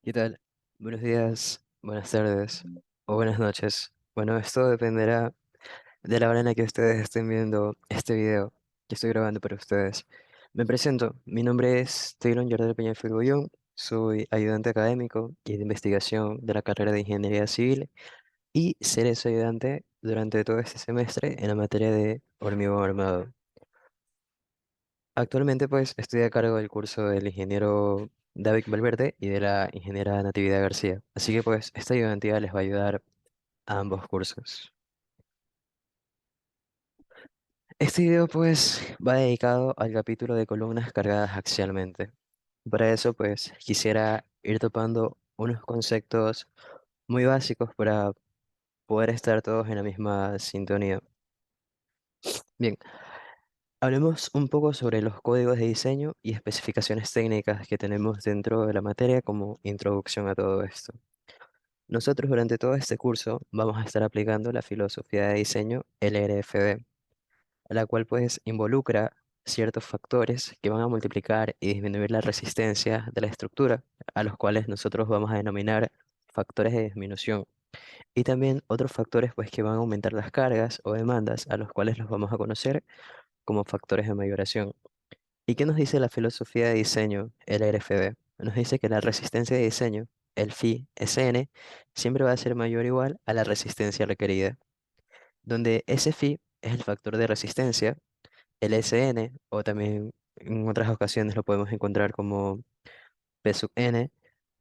¿Qué tal? Buenos días, buenas tardes o buenas noches. Bueno, esto dependerá de la hora en la que ustedes estén viendo este video que estoy grabando para ustedes. Me presento, mi nombre es Taylor Yardel Peña Filboyón, soy ayudante académico y de investigación de la carrera de Ingeniería Civil y seré su ayudante durante todo este semestre en la materia de hormigón armado. Actualmente pues estoy a cargo del curso del ingeniero David Valverde y de la ingeniera Natividad García. Así que pues esta ayudantía les va a ayudar a ambos cursos. Este video pues va dedicado al capítulo de columnas cargadas axialmente. Para eso pues quisiera ir topando unos conceptos muy básicos para poder estar todos en la misma sintonía. Bien, hablemos un poco sobre los códigos de diseño y especificaciones técnicas que tenemos dentro de la materia como introducción a todo esto. Nosotros durante todo este curso vamos a estar aplicando la filosofía de diseño LRFD, la cual pues involucra ciertos factores que van a multiplicar y disminuir la resistencia de la estructura, a los cuales nosotros vamos a denominar factores de disminución. Y también otros factores pues que van a aumentar las cargas o demandas, a los cuales los vamos a conocer como factores de mayoración. ¿Y qué nos dice la filosofía de diseño, el RFD? Nos dice que la resistencia de diseño, el phi SN, siempre va a ser mayor o igual a la resistencia requerida, donde ese phi es el factor de resistencia, el SN, o también en otras ocasiones lo podemos encontrar como P sub n,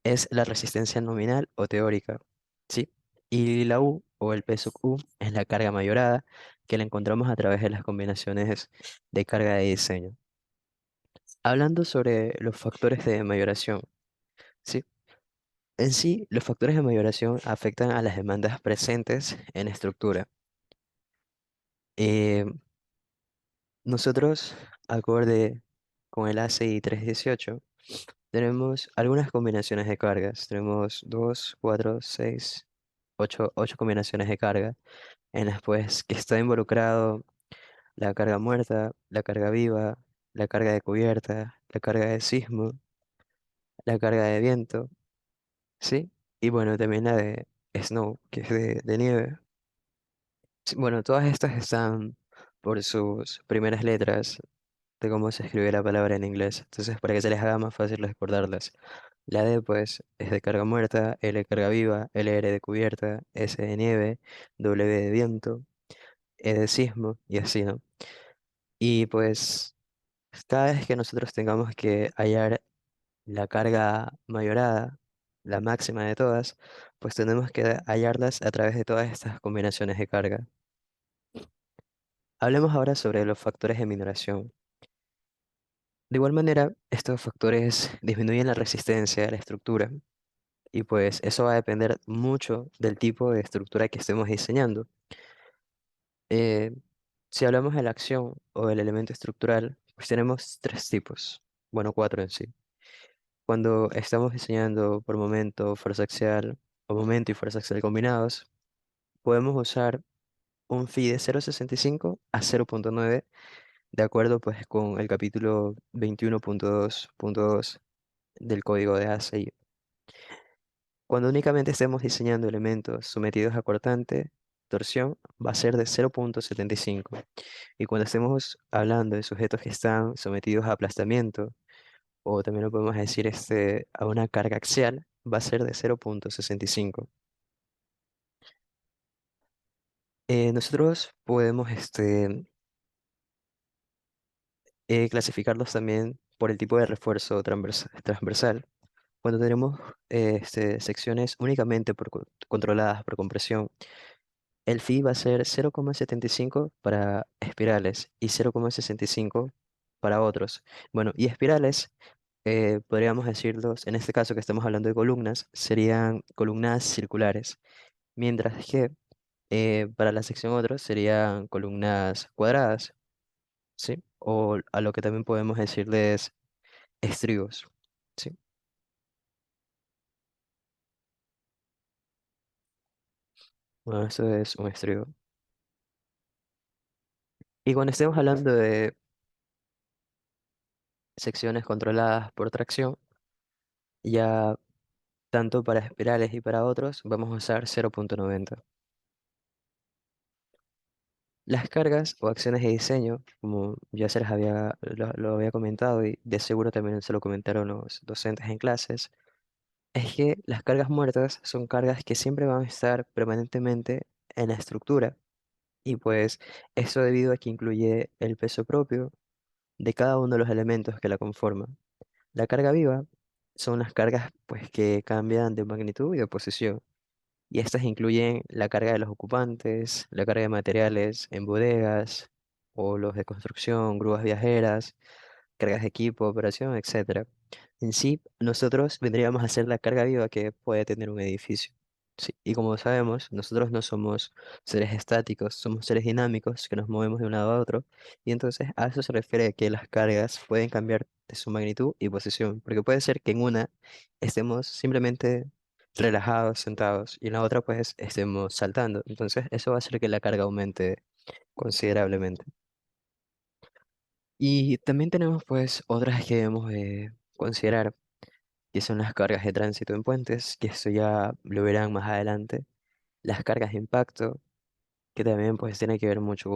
es la resistencia nominal o teórica, ¿sí? Y la U, o el P sub U, es la carga mayorada, que la encontramos a través de las combinaciones de carga de diseño. Hablando sobre los factores de mayoración, ¿sí? En sí, los factores de mayoración afectan a las demandas presentes en estructura. Eh, Nosotros, acorde con el ACI 318, tenemos algunas combinaciones de cargas. Tenemos 2, 4, 6, 8 combinaciones de carga, en las pues que está involucrado la carga muerta, la carga viva, la carga de cubierta, la carga de sismo, la carga de viento. Sí, y bueno, también la de Snow, que es de nieve. Sí, bueno, todas estas están por sus primeras letras de cómo se escribe la palabra en inglés. Entonces, para que se les haga más fácil recordarlas. La D, pues, es de carga muerta, L de carga viva, LR de cubierta, S de nieve, W de viento, E de sismo, y así, ¿no? Y pues, cada vez que nosotros tengamos que hallar la carga mayorada, la máxima de todas, pues tenemos que hallarlas a través de todas estas combinaciones de carga. Hablemos ahora sobre los factores de minoración. De igual manera, estos factores disminuyen la resistencia de la estructura y pues eso va a depender mucho del tipo de estructura que estemos diseñando. Eh, si hablamos de la acción o del elemento estructural, pues tenemos tres tipos, bueno, cuatro en sí. Cuando estamos diseñando por momento, fuerza axial o momento y fuerza axial combinados, podemos usar un phi de 0,65 a 0,9 de acuerdo pues con el capítulo 21.2.2 del código de ACI. Cuando únicamente estemos diseñando elementos sometidos a cortante, torsión va a ser de 0,75. Y cuando estemos hablando de sujetos que están sometidos a aplastamiento, o también lo podemos decir a una carga axial, va a ser de 0,65. Nosotros podemos clasificarlos también por el tipo de refuerzo transversal. Cuando tenemos secciones únicamente controladas por compresión, el phi va a ser 0,75 para espirales y 0,65 para otros. Bueno, y espirales, podríamos decirlos, en este caso que estamos hablando de columnas, serían columnas circulares, mientras que para la sección otros serían columnas cuadradas, ¿sí? O a lo que también podemos decirles estribos, ¿sí? Bueno, eso es un estribo. Y cuando estemos hablando de secciones controladas por tracción, ya Tanto para espirales y para otros vamos a usar 0.90. Las cargas o acciones de diseño, como ya se les lo había comentado y de seguro también se lo comentaron los docentes en clases, es que las cargas muertas son cargas que siempre van a estar permanentemente en la estructura y pues eso debido a que incluye el peso propio de cada uno de los elementos que la conforman. La carga viva son las cargas pues que cambian de magnitud y de posición. Y estas incluyen la carga de los ocupantes, la carga de materiales en bodegas o los de construcción, grúas viajeras, cargas de equipo, operación, etcétera. En sí, nosotros vendríamos a ser la carga viva que puede tener un edificio. Sí, y como sabemos, nosotros no somos seres estáticos, somos seres dinámicos que nos movemos de un lado a otro. Y entonces a eso se refiere que las cargas pueden cambiar de su magnitud y posición, porque puede ser que en una estemos simplemente relajados, sentados, y en la otra pues estemos saltando. Entonces eso va a hacer que la carga aumente considerablemente. Y también tenemos pues otras que debemos de considerar, que son las cargas de tránsito en puentes, que esto ya lo verán más adelante. Las cargas de impacto, que también pues tiene que ver mucho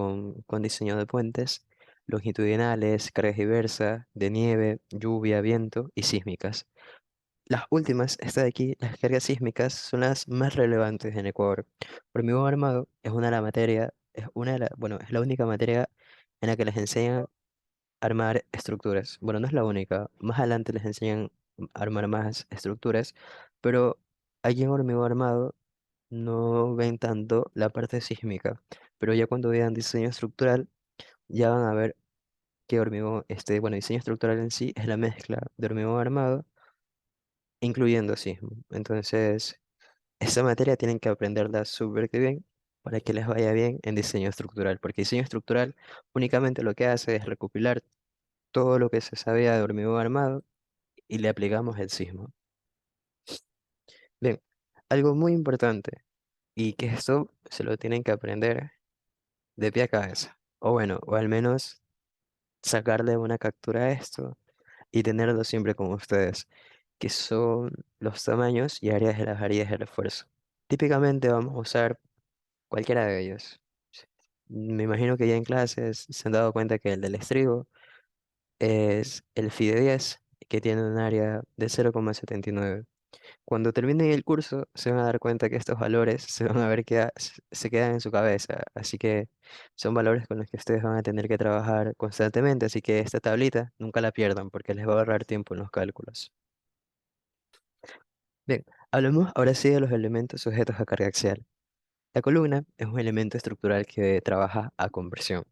con diseño de puentes, longitudinales, cargas diversas, de nieve, lluvia, viento y sísmicas. Las últimas, esta de aquí, las cargas sísmicas, son las más relevantes en Ecuador. Hormigón armado es una de las materias, es una de bueno, es la única materia en la que les enseñan armar estructuras. Bueno, no es la única. Más adelante les enseñan a armar más estructuras, pero aquí en hormigón armado no ven tanto la parte sísmica. Pero ya cuando vean diseño estructural, ya van a ver que hormigón, bueno, diseño estructural en sí es la mezcla de hormigón armado, incluyendo sismo. Entonces, esa materia tienen que aprenderla súper que bien para que les vaya bien en diseño estructural, porque diseño estructural únicamente lo que hace es recopilar todo lo que se sabía de hormigón armado y le aplicamos el sismo. Bien, algo muy importante y que esto se lo tienen que aprender de pie a cabeza, o bueno, o al menos sacarle una captura a esto y tenerlo siempre con ustedes, que son los tamaños y áreas de las áreas de refuerzo. Típicamente vamos a usar cualquiera de ellos. Me imagino que ya en clases se han dado cuenta que el del estribo es el FIDE 10, que tiene un área de 0,79. Cuando terminen el curso, se van a dar cuenta que estos valores se van a ver que se quedan en su cabeza. Así que son valores con los que ustedes van a tener que trabajar constantemente. Así que esta tablita nunca la pierdan porque les va a ahorrar tiempo en los cálculos. Bien, hablemos ahora sí de los elementos sujetos a carga axial. La columna es un elemento estructural que trabaja a conversión.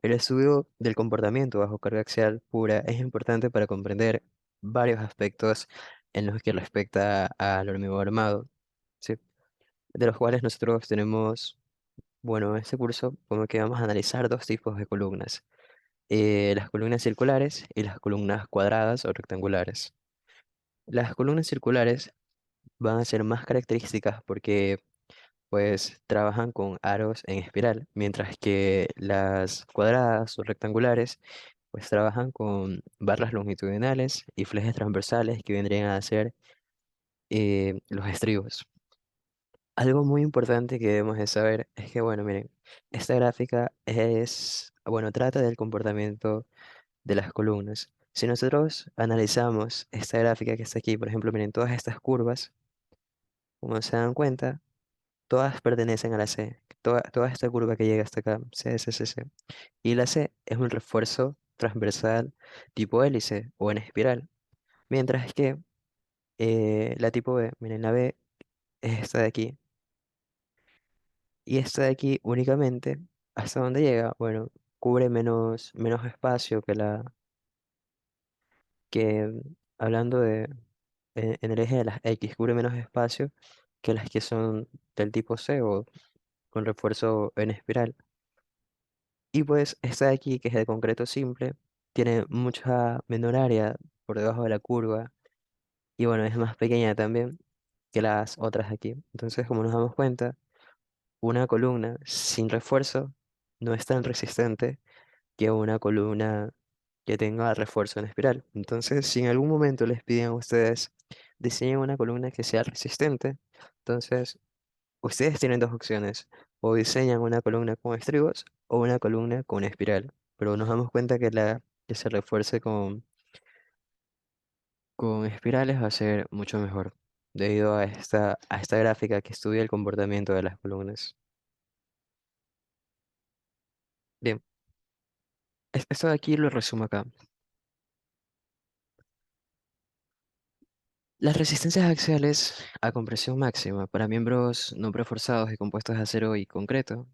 El estudio del comportamiento bajo carga axial pura es importante para comprender varios aspectos en los que respecta al hormigón armado, ¿sí? De los cuales nosotros tenemos, bueno, en este curso como que vamos a analizar dos tipos de columnas, las columnas circulares y las columnas cuadradas o rectangulares. Las columnas circulares van a ser más características porque pues trabajan con aros en espiral, mientras que las cuadradas o rectangulares pues trabajan con barras longitudinales y flejes transversales que vendrían a ser los estribos. Algo muy importante que debemos de saber es que, bueno, miren, esta gráfica bueno, trata del comportamiento de las columnas. Si nosotros analizamos esta gráfica que está aquí, por ejemplo, miren, todas estas curvas, como se dan cuenta, todas pertenecen a la C. Toda esta curva que llega hasta acá, C, C, C, C. Y la C es un refuerzo transversal tipo hélice o en espiral. Mientras que la tipo B, miren, la B es esta de aquí. Y esta de aquí únicamente, ¿hasta dónde llega? Bueno, cubre menos espacio que hablando en el eje de las X, cubre menos espacio que las que son del tipo C o con refuerzo en espiral. Y pues esta de aquí, que es de concreto simple, tiene mucha menor área por debajo de la curva y bueno, es más pequeña también que las otras de aquí. Entonces, como nos damos cuenta, una columna sin refuerzo no es tan resistente que una columna que tenga refuerzo en espiral. Entonces, si en algún momento les piden a ustedes diseñen una columna que sea resistente. Entonces, ustedes tienen dos opciones, o diseñan una columna con estribos o una columna con espiral, pero nos damos cuenta que la que se refuerce con espirales va a ser mucho mejor, debido a esta gráfica que estudia el comportamiento de las columnas. Bien, esto de aquí lo resumo acá. Las resistencias axiales a compresión máxima para miembros no preforzados y compuestos de acero y concreto,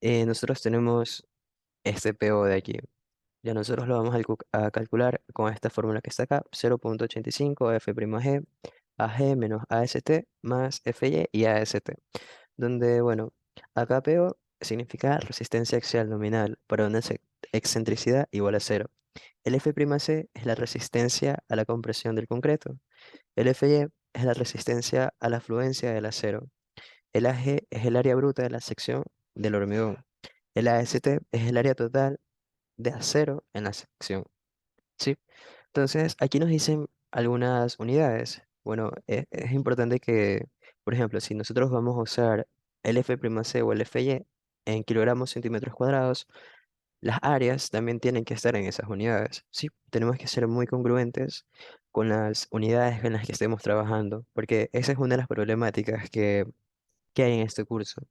nosotros tenemos este PO de aquí. Ya nosotros lo vamos a calcular con esta fórmula que está acá, 0,85 F'G AG menos AST más FY y AST, donde, bueno, acá PO significa resistencia axial nominal para una excentricidad igual a cero. El F'C es la resistencia a la compresión del concreto. El FY es la resistencia a la fluencia del acero. El AG es el área bruta de la sección del hormigón. El AST es el área total de acero en la sección. ¿Sí? Entonces, aquí nos dicen algunas unidades. Bueno, es importante que, por ejemplo, si nosotros vamos a usar el F'C o el FY en kilogramos centímetros cuadrados, las áreas también tienen que estar en esas unidades. Sí, tenemos que ser muy congruentes con las unidades en las que estemos trabajando, porque esa es una de las problemáticas que hay en este curso,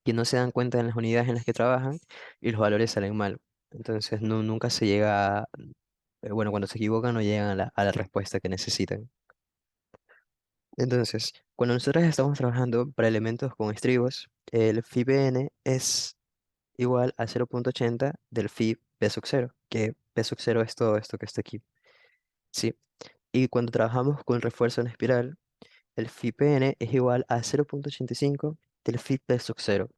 que no se dan cuenta en las unidades en las que trabajan y los valores salen mal. Entonces, nunca se llega bueno, cuando se equivocan no llegan a a la respuesta que necesitan. Entonces, cuando nosotros estamos trabajando para elementos con estribos, el phi-Pn es igual a 0,80 del phi p sub 0, que p sub 0 es todo esto que está aquí. ¿Sí? Y cuando trabajamos con refuerzo en espiral, el phi-Pn es igual a 0,85 del phi p sub 0,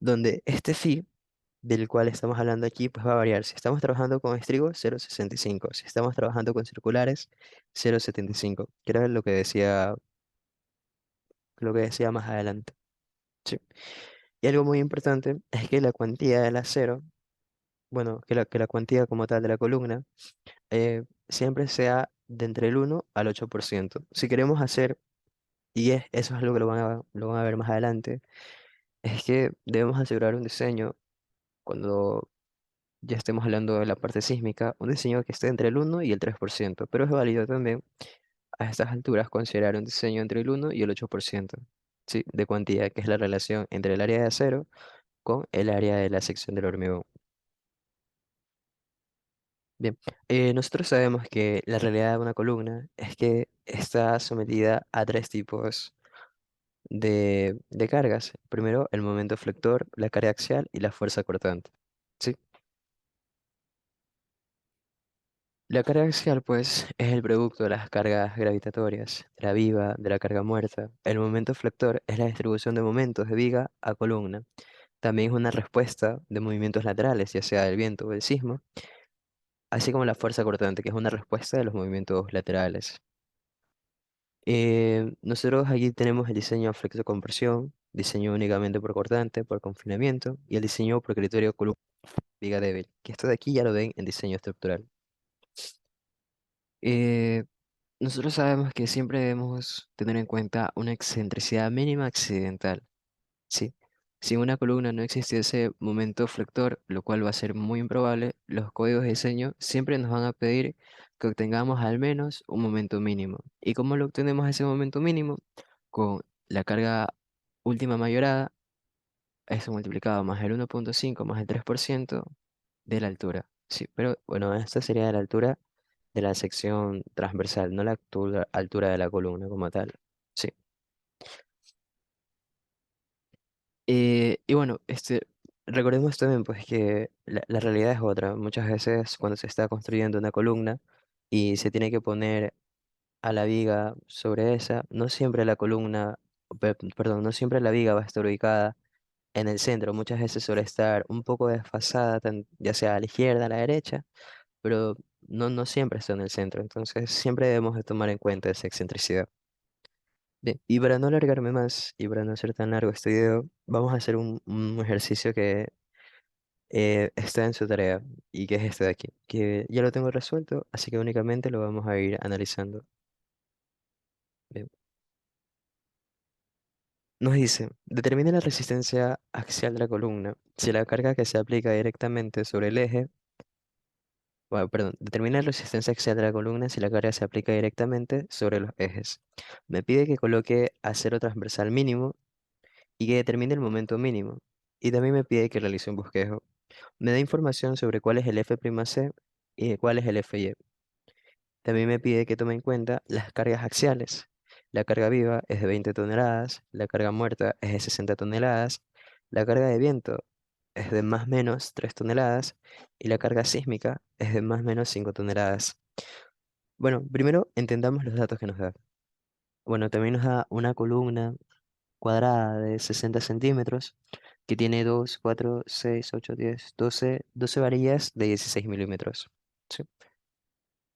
donde este phi del cual estamos hablando aquí, pues va a variar. Si estamos trabajando con estribos, 0,65. Si estamos trabajando con circulares, 0,75. Que era lo que decía más adelante. Sí. Y algo muy importante es que la cuantía del acero, bueno, que la cuantía como tal de la columna, siempre sea de entre el 1 al 8%. Si queremos hacer, eso es algo que lo van a ver más adelante, es que debemos asegurar un diseño cuando ya estemos hablando de la parte sísmica, un diseño que esté entre el 1 y el 3%, pero es válido también a estas alturas considerar un diseño entre el 1 y el 8%, ¿sí? De cuantía, que es la relación entre el área de acero con el área de la sección del hormigón. Bien, nosotros sabemos que la realidad de una columna es que está sometida a tres tipos de cargas. Primero, el momento flector, la carga axial y la fuerza cortante. ¿Sí? La carga axial, pues, es el producto de las cargas gravitatorias, de la viga, de la carga muerta. El momento flector es la distribución de momentos de viga a columna. También es una respuesta de movimientos laterales, ya sea del viento o del sismo, así como la fuerza cortante, que es una respuesta de los movimientos laterales. Nosotros aquí tenemos el diseño flexo-compresión, diseño únicamente por cortante, por confinamiento, y el diseño por criterio columna viga débil, que esto de aquí ya lo ven en diseño estructural. Eh, Nosotros sabemos que siempre debemos tener en cuenta una excentricidad mínima accidental, ¿sí? Si en una columna no existiese momento flector, lo cual va a ser muy improbable, los códigos de diseño siempre nos van a pedir que obtengamos al menos un momento mínimo. ¿Y cómo lo obtenemos ese momento mínimo? Con la carga última mayorada, eso multiplicado más el 1,5 más el 3% de la altura. Sí, pero bueno, esta sería la altura de la sección transversal, no la altura de la columna como tal. Sí. Y bueno, recordemos también pues que la realidad es otra. Muchas veces cuando se está construyendo una columna y se tiene que poner a la viga sobre esa, no siempre la columna, perdón, no siempre la viga va a estar ubicada en el centro. Muchas veces suele estar un poco desfasada, ya sea a la izquierda, a la derecha, pero no siempre está en el centro. Entonces siempre debemos de tomar en cuenta esa excentricidad. Bien, y para no alargarme más y para no hacer tan largo este video, vamos a hacer un ejercicio que está en su tarea y que es este de aquí, que ya lo tengo resuelto, así que únicamente lo vamos a ir analizando. Bien. Nos dice, determine la resistencia axial de la columna. Si la carga que se aplica directamente sobre el eje, bueno, perdón, determina la resistencia axial de la columna si la carga se aplica directamente sobre los ejes. Me pide que coloque acero transversal mínimo y que determine el momento mínimo. Y también me pide que realice un bosquejo. Me da información sobre cuál es el F'C y de cuál es el Fy. También me pide que tome en cuenta las cargas axiales. La carga viva es de 20 toneladas, la carga muerta es de 60 toneladas, la carga de viento es de más o menos 3 toneladas y la carga sísmica es de más o menos 5 toneladas. Bueno, primero entendamos los datos que nos da. Bueno, también nos da una columna cuadrada de 60 centímetros que tiene 2, 4, 6, 8, 10, 12 varillas de 16 milímetros. ¿Sí?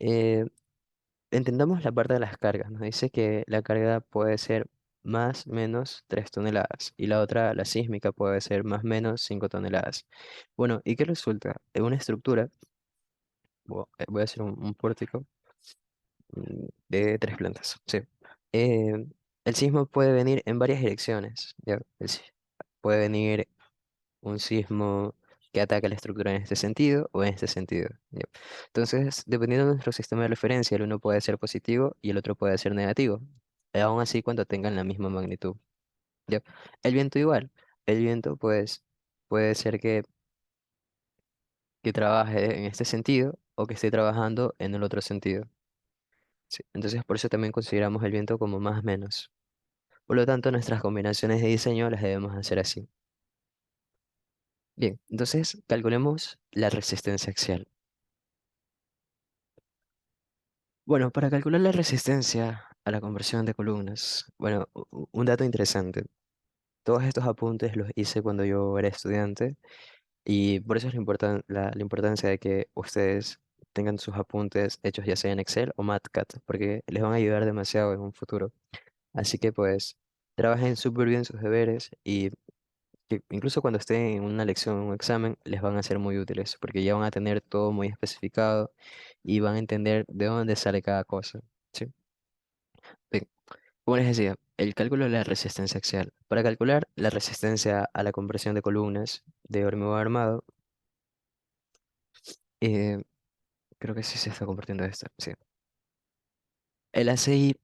Eh, Entendamos la parte de las cargas. Nos dice que la carga puede ser más menos 3 toneladas y la otra, la sísmica, puede ser más menos 5 toneladas. Bueno, ¿y qué resulta? En una estructura, voy a hacer un pórtico de 3 plantas. Sí. Eh, el sismo puede venir en varias direcciones. ¿Ya? Puede venir un sismo que ataca la estructura en este sentido o en este sentido. ¿Ya? Entonces, dependiendo de nuestro sistema de referencia, el uno puede ser positivo y el otro puede ser negativo, aún así cuando tengan la misma magnitud. ¿Ya? El viento igual. El viento, pues, puede ser que trabaje en este sentido o que esté trabajando en el otro sentido. ¿Sí? Entonces, por eso también consideramos el viento como más menos. Por lo tanto, nuestras combinaciones de diseño las debemos hacer así. Bien, entonces calculemos la resistencia axial. Bueno, para calcular la resistencia a la conversión de columnas, bueno, un dato interesante. Todos estos apuntes los hice cuando yo era estudiante y por eso es la importancia de que ustedes tengan sus apuntes hechos ya sea en Excel o MatCat, porque les van a ayudar demasiado en un futuro. Así que pues trabajen súper bien sus deberes y que incluso cuando estén en una lección o un examen les van a ser muy útiles, porque ya van a tener todo muy especificado y van a entender de dónde sale cada cosa. ¿Sí? Bien, como les decía, el cálculo de la resistencia axial. Para calcular la resistencia a la compresión de columnas de hormigón armado, eh, creo que sí se está compartiendo esto. Sí. El ACI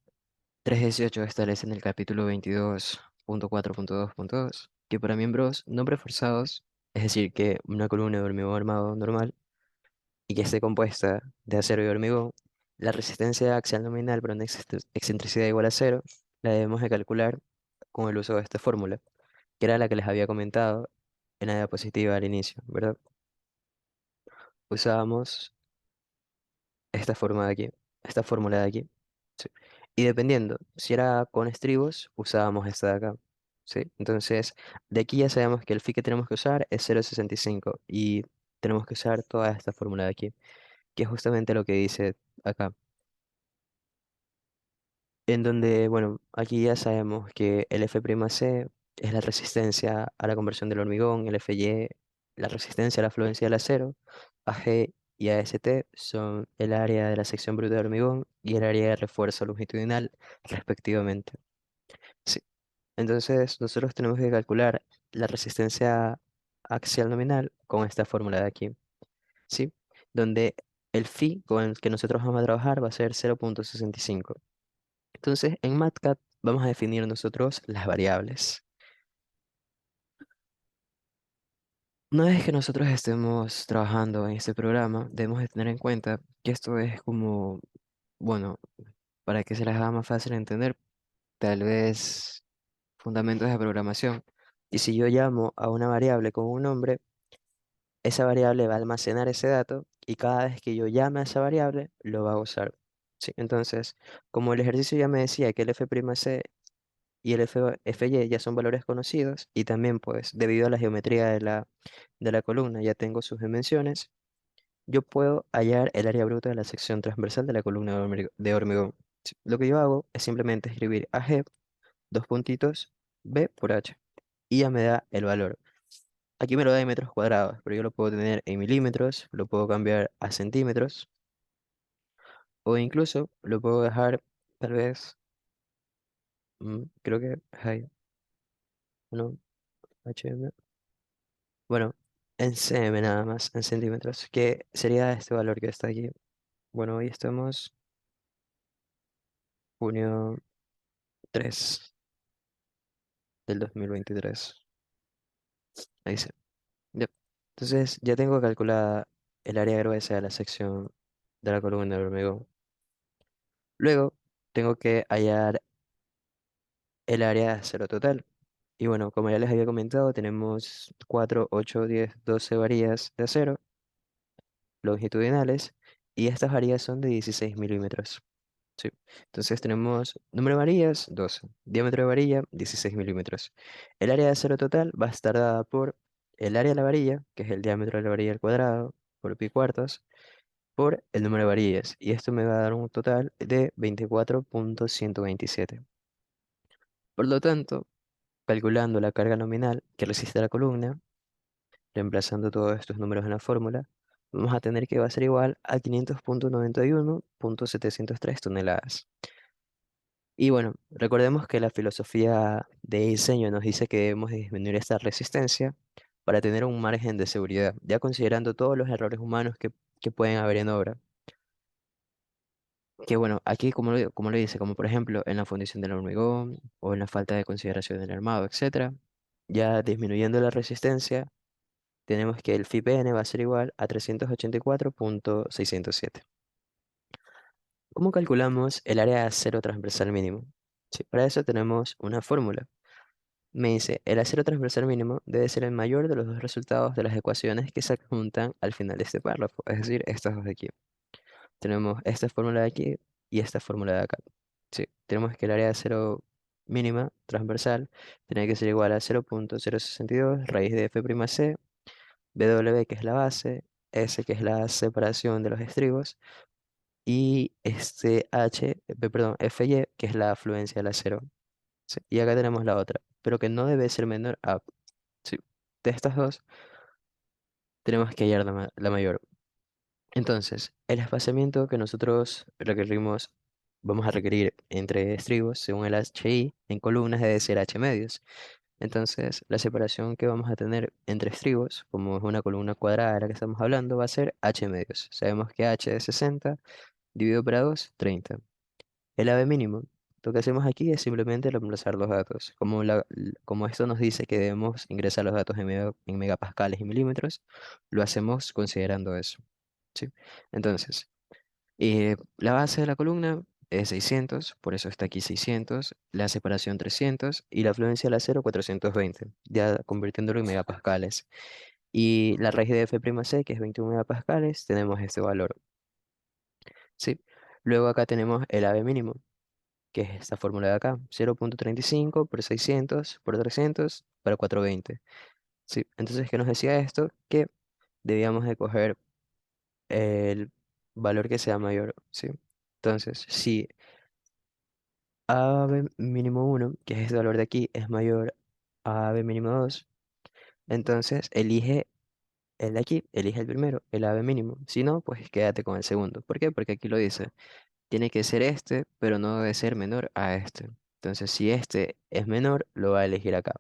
318 establece en el capítulo 22.4.2.2 que para miembros no preforzados, es decir, que una columna de hormigón armado normal y que esté compuesta de acero y hormigón, la resistencia axial nominal para una excentricidad igual a cero la debemos de calcular con el uso de esta fórmula, que era la que les había comentado en la diapositiva al inicio, ¿verdad? Usábamos esta forma de aquí, esta fórmula de aquí, ¿sí? Y dependiendo, si era con estribos, usábamos esta de acá, ¿sí? Entonces, de aquí ya sabemos que el phi que tenemos que usar es 0,65 y tenemos que usar toda esta fórmula de aquí, que es justamente lo que dice acá. En donde, bueno, aquí ya sabemos que el F'C es la resistencia a la conversión del hormigón, el Fy la resistencia a la fluencia del acero, Ag y AST son el área de la sección bruta de hormigón y el área de refuerzo longitudinal, respectivamente. Sí. Entonces, nosotros tenemos que calcular la resistencia axial nominal con esta fórmula de aquí, ¿sí? Donde el phi con el que nosotros vamos a trabajar va a ser 0,65. Entonces, en MATCAD vamos a definir nosotros las variables. Una vez que nosotros estemos trabajando en este programa, debemos de tener en cuenta que esto es como, bueno, para que se les haga más fácil entender, tal vez fundamentos de programación. Y si yo llamo a una variable con un nombre, esa variable va a almacenar ese dato y cada vez que yo llame a esa variable, lo va a usar. ¿Sí? Entonces, como el ejercicio ya me decía que el f'C y el Fy ya son valores conocidos y también pues debido a la geometría de la columna ya tengo sus dimensiones, yo puedo hallar el área bruta de la sección transversal de la columna de hormigón. Sí, lo que yo hago es simplemente escribir AG, dos puntitos, B por H y ya me da el valor. Aquí me lo da en metros cuadrados, pero yo lo puedo tener en milímetros, lo puedo cambiar a centímetros o incluso lo puedo dejar tal vez Creo que hay, no, HM. Bueno, en cm nada más, en centímetros, que sería este valor que está aquí. Bueno, hoy estamos junio 3 del 2023. Ahí sí. Yep. Entonces ya tengo calculada el área gruesa de la sección de la columna del hormigón. Luego tengo que hallar el área de acero total. Y bueno, como ya les había comentado, tenemos 4, 8, 10, 12 varillas de acero longitudinales y estas varillas son de 16 milímetros. Sí. Entonces tenemos número de varillas, 12. Diámetro de varilla, 16 milímetros. El área de acero total va a estar dada por el área de la varilla, que es el diámetro de la varilla al cuadrado, por pi cuartos, por el número de varillas. Y esto me va a dar un total de 24,127. Por lo tanto, calculando la carga nominal que resiste la columna, reemplazando todos estos números en la fórmula, vamos a tener que va a ser igual a 500,91,703 toneladas. Y bueno, recordemos que la filosofía de diseño nos dice que debemos disminuir esta resistencia para tener un margen de seguridad, ya considerando todos los errores humanos que pueden haber en obra. Que bueno, aquí como lo dice, como por ejemplo en la fundición del hormigón o en la falta de consideración del armado, etcétera, ya disminuyendo la resistencia, tenemos que el FIPN va a ser igual a 384,607. ¿Cómo calculamos el área de acero transversal mínimo? Sí, para eso tenemos una fórmula. Me dice, el acero transversal mínimo debe ser el mayor de los dos resultados de las ecuaciones que se adjuntan al final de este párrafo, es decir, estas dos de aquí. Tenemos esta fórmula de aquí y esta fórmula de acá. Sí, tenemos que el área de acero mínima transversal tiene que ser igual a 0,062 raíz de F'C, W que es la base, S que es la separación de los estribos y este perdón, Fy que es la afluencia del acero. Sí, y acá tenemos la otra, pero que no debe ser menor a. Sí, de estas dos tenemos que hallar la mayor. Entonces, el espaciamiento que nosotros requerimos, vamos a requerir entre estribos, según el HI, en columnas debe ser H medios. Entonces, la separación que vamos a tener entre estribos, como es una columna cuadrada de la que estamos hablando, va a ser H medios. Sabemos que H es 60, dividido por 2, 30. El ave mínimo. Lo que hacemos aquí es simplemente reemplazar los datos. Como esto nos dice que debemos ingresar los datos en megapascales y milímetros, lo hacemos considerando eso. ¿Sí? Entonces, la base de la columna es 600, por eso está aquí 600, la separación 300 y la afluencia al acero 420, ya convirtiéndolo en megapascales. Y la raíz de F'C, que es 21 megapascales, tenemos este valor. ¿Sí? Luego acá tenemos el ave mínimo, que es esta fórmula de acá, 0,35 por 600 por 300 para 420. ¿Sí? Entonces, ¿qué nos decía esto? Que debíamos de coger el valor que sea mayor, ¿sí? Entonces, si AB mínimo 1, que es este valor de aquí, es mayor a AB mínimo 2, entonces elige el de aquí, elige el primero, el AB mínimo. Si no, pues quédate con el segundo. ¿Por qué? Porque aquí lo dice. Tiene que ser este, pero no debe ser menor a este. Entonces, si este es menor, lo va a elegir acá.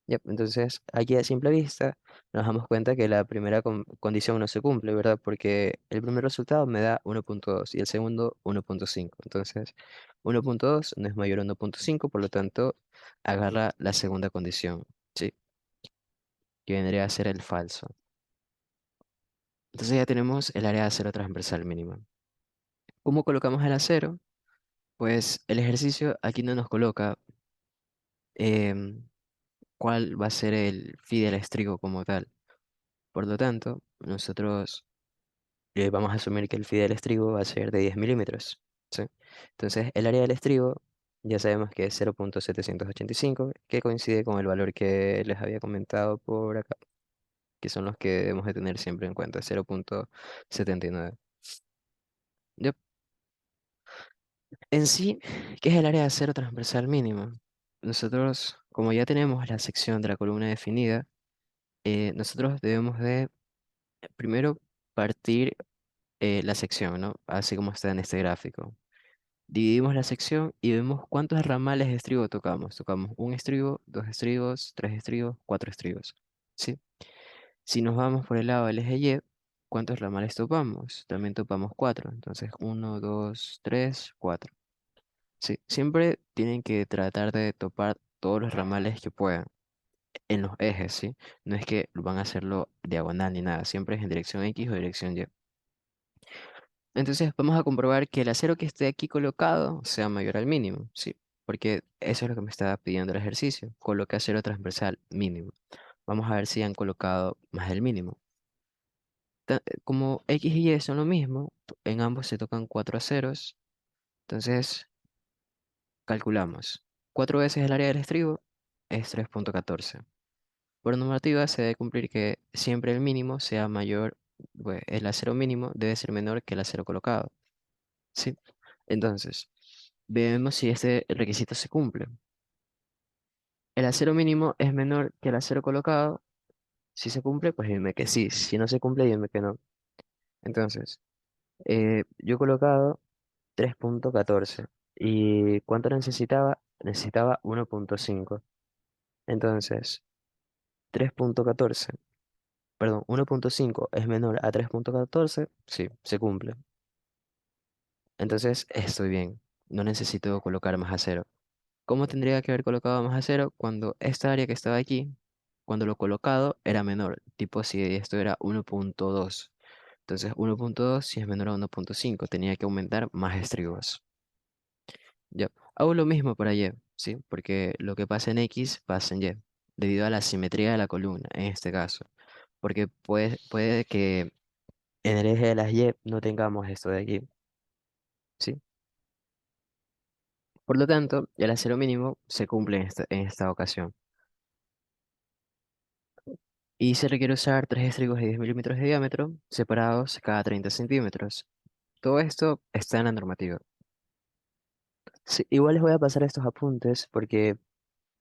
Yep, entonces, aquí a simple vista nos damos cuenta que la primera condición no se cumple, ¿verdad? Porque el primer resultado me da 1,2 y el segundo 1,5. Entonces, 1,2 no es mayor a 1,5, por lo tanto, agarra la segunda condición, ¿sí? Que vendría a ser el falso. Entonces ya tenemos el área de acero transversal mínima. ¿Cómo colocamos el acero? Pues el ejercicio aquí no nos coloca em, cuál va a ser el phi del estribo como tal. Por lo tanto, nosotros vamos a asumir que el phi del estribo va a ser de 10 milímetros. ¿Sí? Entonces, el área del estribo ya sabemos que es 0,785, que coincide con el valor que les había comentado por acá, que son los que debemos de tener siempre en cuenta, 0,79. Yep. En sí, ¿qué es el área de acero transversal mínimo? Nosotros, como ya tenemos la sección de la columna definida, nosotros debemos de primero partir la sección, ¿no? Así como está en este gráfico. Dividimos la sección y vemos cuántos ramales de estribo tocamos. Tocamos un estribo, dos estribos, tres estribos, cuatro estribos. ¿Sí? Si nos vamos por el lado del eje Y, ¿cuántos ramales topamos? También topamos cuatro. Entonces, uno, dos, tres, cuatro. Sí, siempre tienen que tratar de topar todos los ramales que puedan en los ejes, ¿sí? No es que van a hacerlo diagonal ni nada, siempre es en dirección X o dirección Y. Entonces vamos a comprobar que el acero que esté aquí colocado sea mayor al mínimo, ¿sí? Porque eso es lo que me estaba pidiendo el ejercicio. Coloca acero transversal mínimo. Vamos a ver si han colocado más del mínimo. Como X y Y son lo mismo, en ambos se tocan cuatro aceros, entonces calculamos. Cuatro veces el área del estribo es 3,14. Por normativa se debe cumplir que siempre el mínimo sea mayor, pues, el acero mínimo debe ser menor que el acero colocado, ¿sí? Entonces, vemos si este requisito se cumple. El acero mínimo es menor que el acero colocado. Si se cumple, pues dime que sí. Si no se cumple, dime que no. Entonces, yo he colocado 3,14. ¿Y cuánto necesitaba? Necesitaba 1,5. Entonces, 3,14. Perdón, 1,5 es menor a 3,14. Sí, se cumple. Entonces, estoy bien. No necesito colocar más acero. ¿Cómo tendría que haber colocado más acero cuando esta área que estaba aquí, cuando lo colocado era menor? Tipo si esto era 1,2. Entonces 1,2 si es menor a 1,5 tenía que aumentar más estribos. Ya. Hago lo mismo para Y, ¿sí? Porque lo que pasa en X pasa en Y, debido a la simetría de la columna, en este caso. Porque puede que en el eje de las Y no tengamos esto de aquí, ¿sí? Por lo tanto, el acero mínimo se cumple en esta ocasión. Y se requiere usar tres estribos de 10 milímetros de diámetro, separados cada 30 centímetros. Todo esto está en la normativa. Sí, igual les voy a pasar estos apuntes porque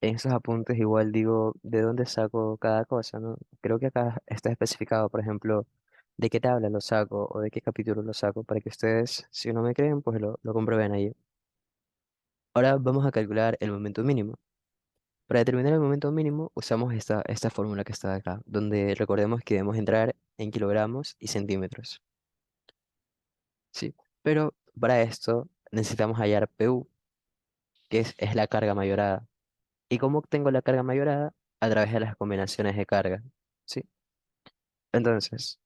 en estos apuntes igual digo de dónde saco cada cosa, ¿no? Creo que acá está especificado, por ejemplo, de qué tabla lo saco o de qué capítulo lo saco, para que ustedes, si no me creen, pues lo comprueben ahí. Ahora vamos a calcular el momento mínimo. Para determinar el momento mínimo usamos esta fórmula que está acá, donde recordemos que debemos entrar en kilogramos y centímetros. Sí, pero para esto necesitamos hallar PU, que es la carga mayorada. ¿Y cómo obtengo la carga mayorada? A través de las combinaciones de carga. ¿Sí? Entonces,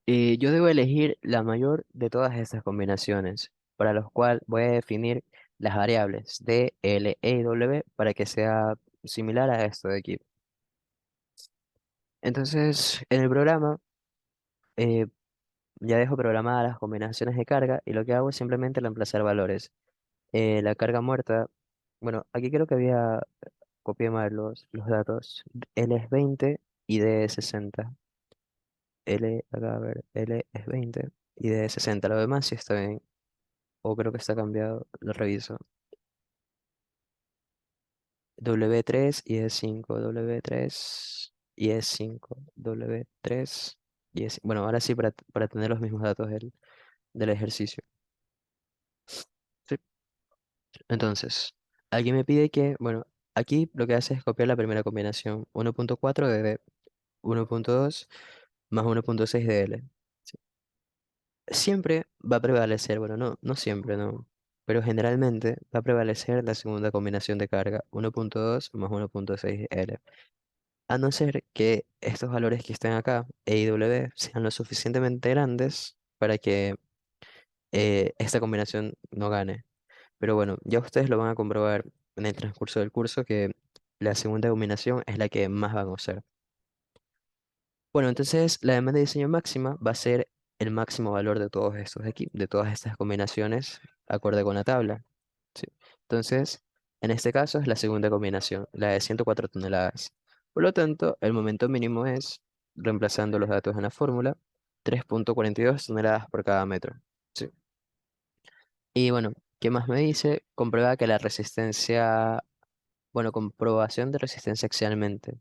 yo debo elegir la mayor de todas estas combinaciones, para los cuales voy a definir las variables D, L, E y W para que sea similar a esto de aquí. Entonces, en el programa, eh, ya dejo programadas las combinaciones de carga y lo que hago es simplemente reemplazar valores. La carga muerta, bueno, aquí creo que había copié mal los datos. L es 20 y D es 60. Acá a ver, L es 20 y D es 60. Lo demás sí está bien. O creo que está cambiado, lo reviso. W3 y E5, W3 y E5, W3 y E5. Bueno, ahora sí para tener los mismos datos del ejercicio. Sí. Entonces, alguien me pide que, bueno, aquí lo que hace es copiar la primera combinación, 1,4 de D, 1,2 más 1,6 de L. Sí. Siempre va a prevalecer, bueno, no siempre, no, pero generalmente va a prevalecer la segunda combinación de carga, 1,2 más 1,6 L. A no ser que estos valores que estén acá, E y W, sean lo suficientemente grandes para que esta combinación no gane. Pero bueno, ya ustedes lo van a comprobar en el transcurso del curso que la segunda combinación es la que más van a usar. Bueno, entonces la demanda de diseño máxima va a ser el máximo valor de todos estos de aquí, de todas estas combinaciones, acorde con la tabla. ¿Sí? Entonces, en este caso es la segunda combinación, la de 104 toneladas. Por lo tanto, el momento mínimo es, reemplazando los datos en la fórmula, 3,42 toneladas por cada metro. ¿Sí? Y bueno, ¿qué más me dice? Comprueba que la resistencia, bueno, comprobación de resistencia axialmente.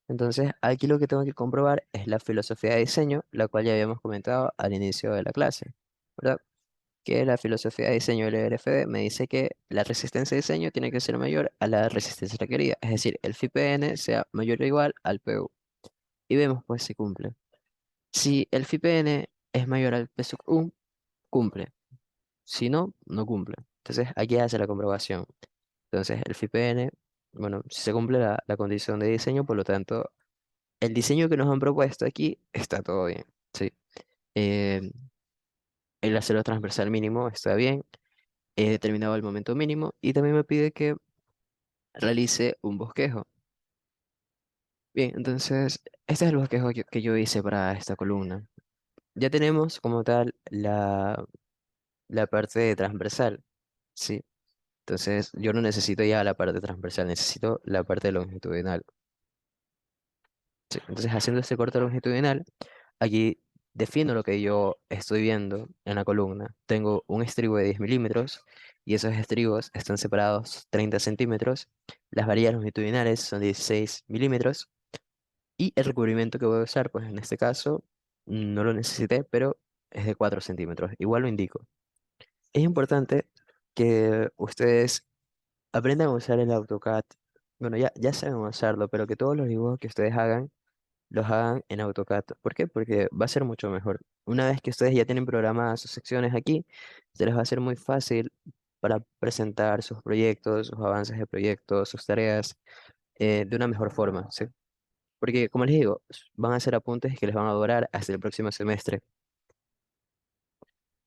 Entonces, aquí lo que tengo que comprobar es la filosofía de diseño, la cual ya habíamos comentado al inicio de la clase, ¿verdad? que la filosofía de diseño del LFD me dice que la resistencia de diseño tiene que ser mayor a la resistencia requerida, es decir, el FIPN sea mayor o igual al PU. Y vemos pues si cumple. Si el FIPN es mayor al PSUU, cumple. Si no, no cumple. Entonces aquí hace la comprobación. Entonces el FIPN, bueno, si se cumple la condición de diseño, por lo tanto, el diseño que nos han propuesto aquí está todo bien. ¿Sí? Eh, el acero transversal mínimo está bien. He determinado el momento mínimo y también me pide que realice un bosquejo. Bien, entonces, este es el bosquejo que yo hice para esta columna. Ya tenemos como tal la parte transversal, ¿sí? Entonces, yo no necesito ya la parte transversal, necesito la parte longitudinal. ¿Sí? Entonces, haciendo este corte longitudinal, aquí defino lo que yo estoy viendo en la columna. Tengo un estribo de 10 milímetros y esos estribos están separados 30 centímetros. Las varillas longitudinales son 16 milímetros y el recubrimiento que voy a usar, pues en este caso no lo necesité, pero es de 4 centímetros. Igual lo indico. Es importante que ustedes aprendan a usar el AutoCAD. Bueno, ya saben usarlo, pero que todos los dibujos que ustedes hagan los hagan en AutoCAD. ¿Por qué? Porque va a ser mucho mejor. Una vez que ustedes ya tienen programadas sus secciones aquí, se les va a hacer muy fácil para presentar sus proyectos, sus avances de proyectos, sus tareas de una mejor forma, ¿sí? Porque, como les digo, van a ser apuntes que les van a durar hasta el próximo semestre.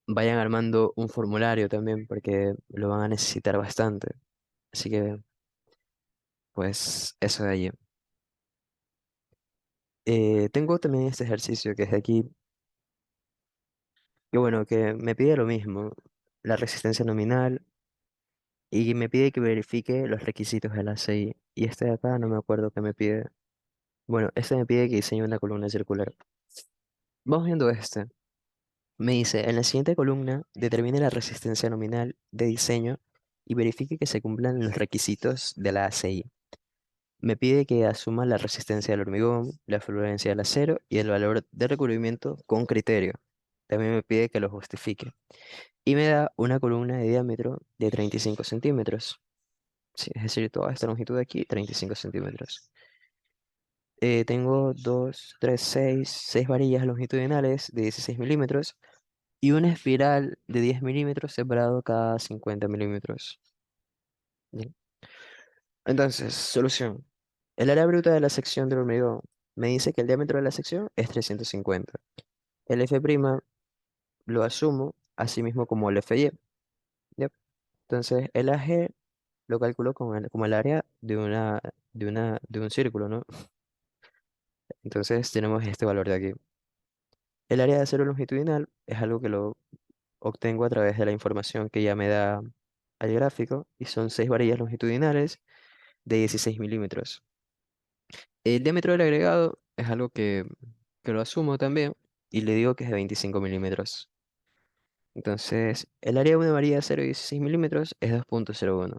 Vayan armando un formulario también porque lo van a necesitar bastante. Así que, pues, eso de allí. Tengo también este ejercicio que es de aquí. Que bueno, que me pide lo mismo, la resistencia nominal, y me pide que verifique los requisitos de la CI. Y este de acá no me acuerdo qué me pide. Bueno, este me pide que diseñe una columna circular. Vamos viendo este. Me dice, en la siguiente columna, determine la resistencia nominal de diseño y verifique que se cumplan los requisitos de la ACI. Me pide que asuma la resistencia del hormigón, la fluorencia del acero y el valor de recubrimiento con criterio. También me pide que lo justifique. Y me da una columna de diámetro de 35 centímetros. Sí, es decir, toda esta longitud de aquí, 35 centímetros. Tengo 2, 3, 6 varillas longitudinales de 16 milímetros y una espiral de 10 milímetros separado cada 50 milímetros. Bien. Entonces, solución. El área bruta de la sección del hormigón me dice que el diámetro de la sección es 350. El F' lo asumo, así mismo como el FY. ¿Ya? Entonces, el AG lo calculo como el área de un círculo, ¿no? Entonces tenemos este valor de aquí. El área de acero longitudinal es algo que lo obtengo a través de la información que ya me da el gráfico y son 6 varillas longitudinales de 16 milímetros. El diámetro del agregado es algo que lo asumo también y le digo que es de 25 milímetros. Entonces, el área de una varilla de acero de 16 milímetros es 2,01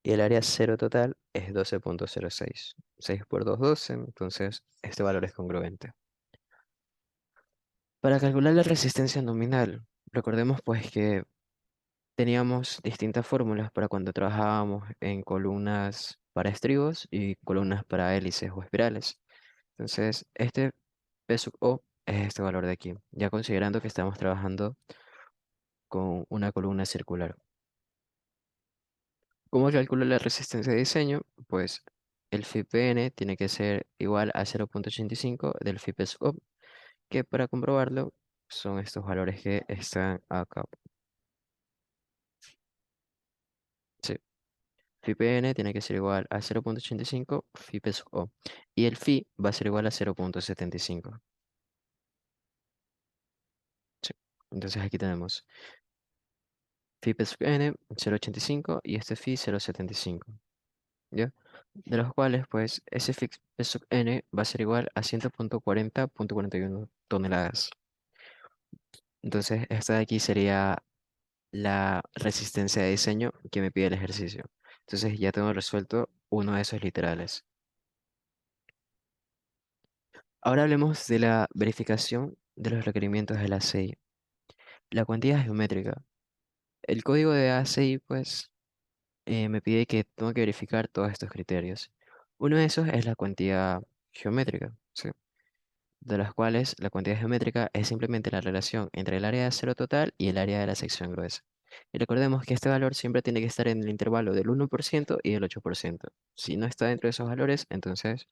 y el área cero total es 12,06. 6 por 2, 12, entonces este valor es congruente. Para calcular la resistencia nominal, recordemos pues que teníamos distintas fórmulas para cuando trabajábamos en columnas para estribos y columnas para hélices o espirales. Entonces, este P sub O es este valor de aquí, ya considerando que estamos trabajando con una columna circular. ¿Cómo calculo la resistencia de diseño? Pues el FIPN tiene que ser igual a 0,85 del FIP sub O, que para comprobarlo son estos valores que están acá. Sí. FIPN tiene que ser igual a 0,85 FIP sub O. Y el Fi va a ser igual a 0,75. Sí. Entonces aquí tenemos FIP sub N 0,85 y este Fi 0,75. ¿Ya? De los cuales, pues, ese FIP sub N va a ser igual a 100,40,41 toneladas. Entonces, esta de aquí sería la resistencia de diseño que me pide el ejercicio. Entonces, ya tengo resuelto uno de esos literales. Ahora hablemos de la verificación de los requerimientos de la CI. La cuantía geométrica. el código de ACI, pues, me pide que tengo que verificar todos estos criterios. Uno de esos es la cuantía geométrica, ¿sí? De las cuales la cuantía geométrica es simplemente la relación entre el área de acero total y el área de la sección gruesa. Y recordemos que este valor siempre tiene que estar en el intervalo del 1% y del 8%. Si no está dentro de esos valores, entonces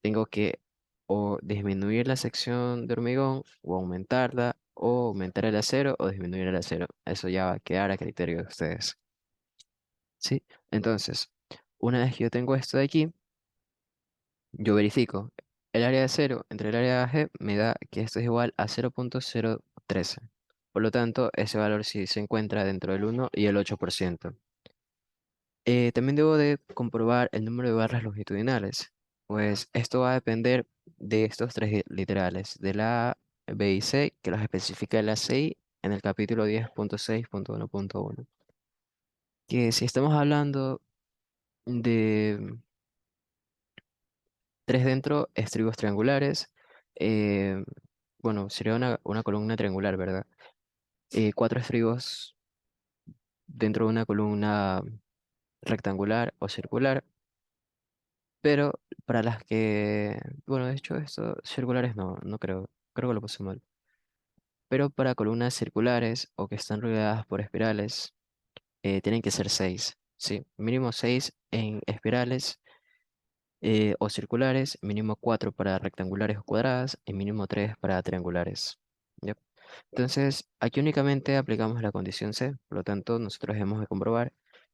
tengo que o disminuir la sección de hormigón o aumentarla, o aumentar el acero o disminuir el acero. Eso ya va a quedar a criterio de ustedes. ¿Sí? Entonces, una vez que yo tengo esto de aquí, yo verifico el área de cero entre el área de G me da que esto es igual a 0,013. Por lo tanto, ese valor sí se encuentra dentro del 1 y el 8%. También debo de comprobar el número de barras longitudinales, pues esto va a depender de estos tres literales, de la A, B y C, que los especifica la CI en el capítulo 10.6.1.1. Que si estamos hablando de tres dentro, estribos triangulares, eh, bueno, sería una columna triangular, ¿verdad? Cuatro estribos dentro de una columna rectangular o circular, pero para las que, bueno, de hecho, esto, circulares no creo, creo que lo puse mal. Pero para columnas circulares o que están rodeadas por espirales, tienen que ser seis, ¿sí? Mínimo seis en espirales o circulares, mínimo 4 para rectangulares o cuadradas y mínimo 3 para triangulares. ¿Ya? Entonces, aquí únicamente aplicamos la condición C, por lo tanto, nosotros hemos de comprobar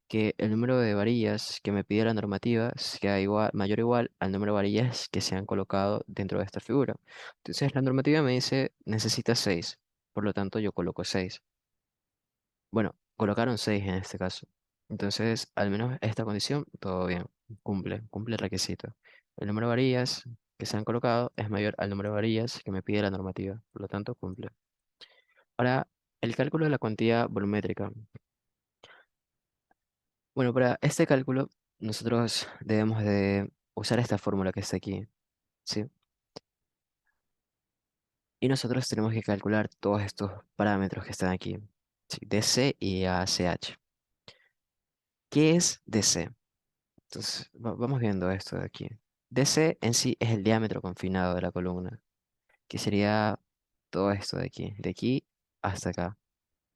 que el número de varillas que me pide la normativa sea igual, mayor o igual al número de varillas que se han colocado dentro de esta figura. Entonces, la normativa me dice necesita 6, por lo tanto, yo coloco 6. Bueno, colocaron 6 en este caso. Entonces, al menos esta condición, todo bien, cumple el requisito. El número de varillas que se han colocado es mayor al número de varillas que me pide la normativa, por lo tanto, cumple. Ahora, el cálculo de la cuantía volumétrica. Bueno, para este cálculo, nosotros debemos de usar esta fórmula que está aquí, ¿sí? Y nosotros tenemos que calcular todos estos parámetros que están aquí, ¿sí? DC y ACH. ¿Qué es DC? Entonces, vamos viendo esto de aquí. DC en sí es el diámetro confinado de la columna, que sería todo esto de aquí hasta acá.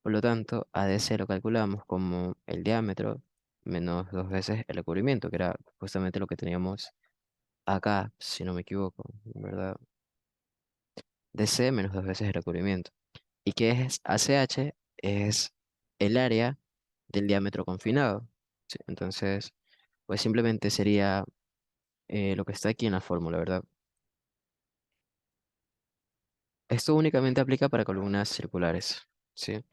Por lo tanto, a DC lo calculamos como el diámetro menos dos veces el recubrimiento, que era justamente lo que teníamos acá, si no me equivoco, ¿verdad? DC menos dos veces el recubrimiento. ¿Y qué es ACH? Es el área del diámetro confinado. ¿Sí? Entonces, pues simplemente sería lo que está aquí en la fórmula, ¿verdad? Esto únicamente aplica para columnas circulares, ¿sí?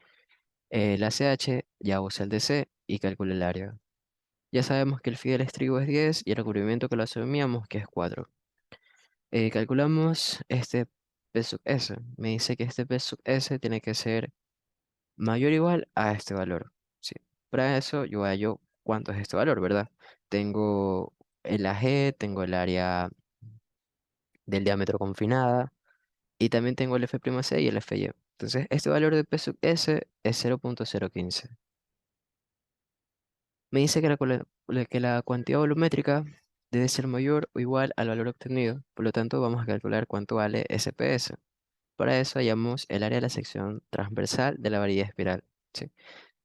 La CH ya usa el DC y calcula el área. Ya sabemos que el phi del estribo es 10 y el recubrimiento que lo asumíamos que es 4. Calculamos este P sub S. Me dice que este P sub S tiene que ser mayor o igual a este valor, ¿sí? Para eso yo hallo cuánto es este valor, ¿verdad? Tengo el AG, tengo el área del diámetro confinada, y también tengo el F'C y el Fy. Entonces, este valor de P sub S es 0,015. Me dice que que la cuantía volumétrica debe ser mayor o igual al valor obtenido. Por lo tanto, vamos a calcular cuánto vale SPS. Para eso hallamos el área de la sección transversal de la varilla espiral, ¿sí?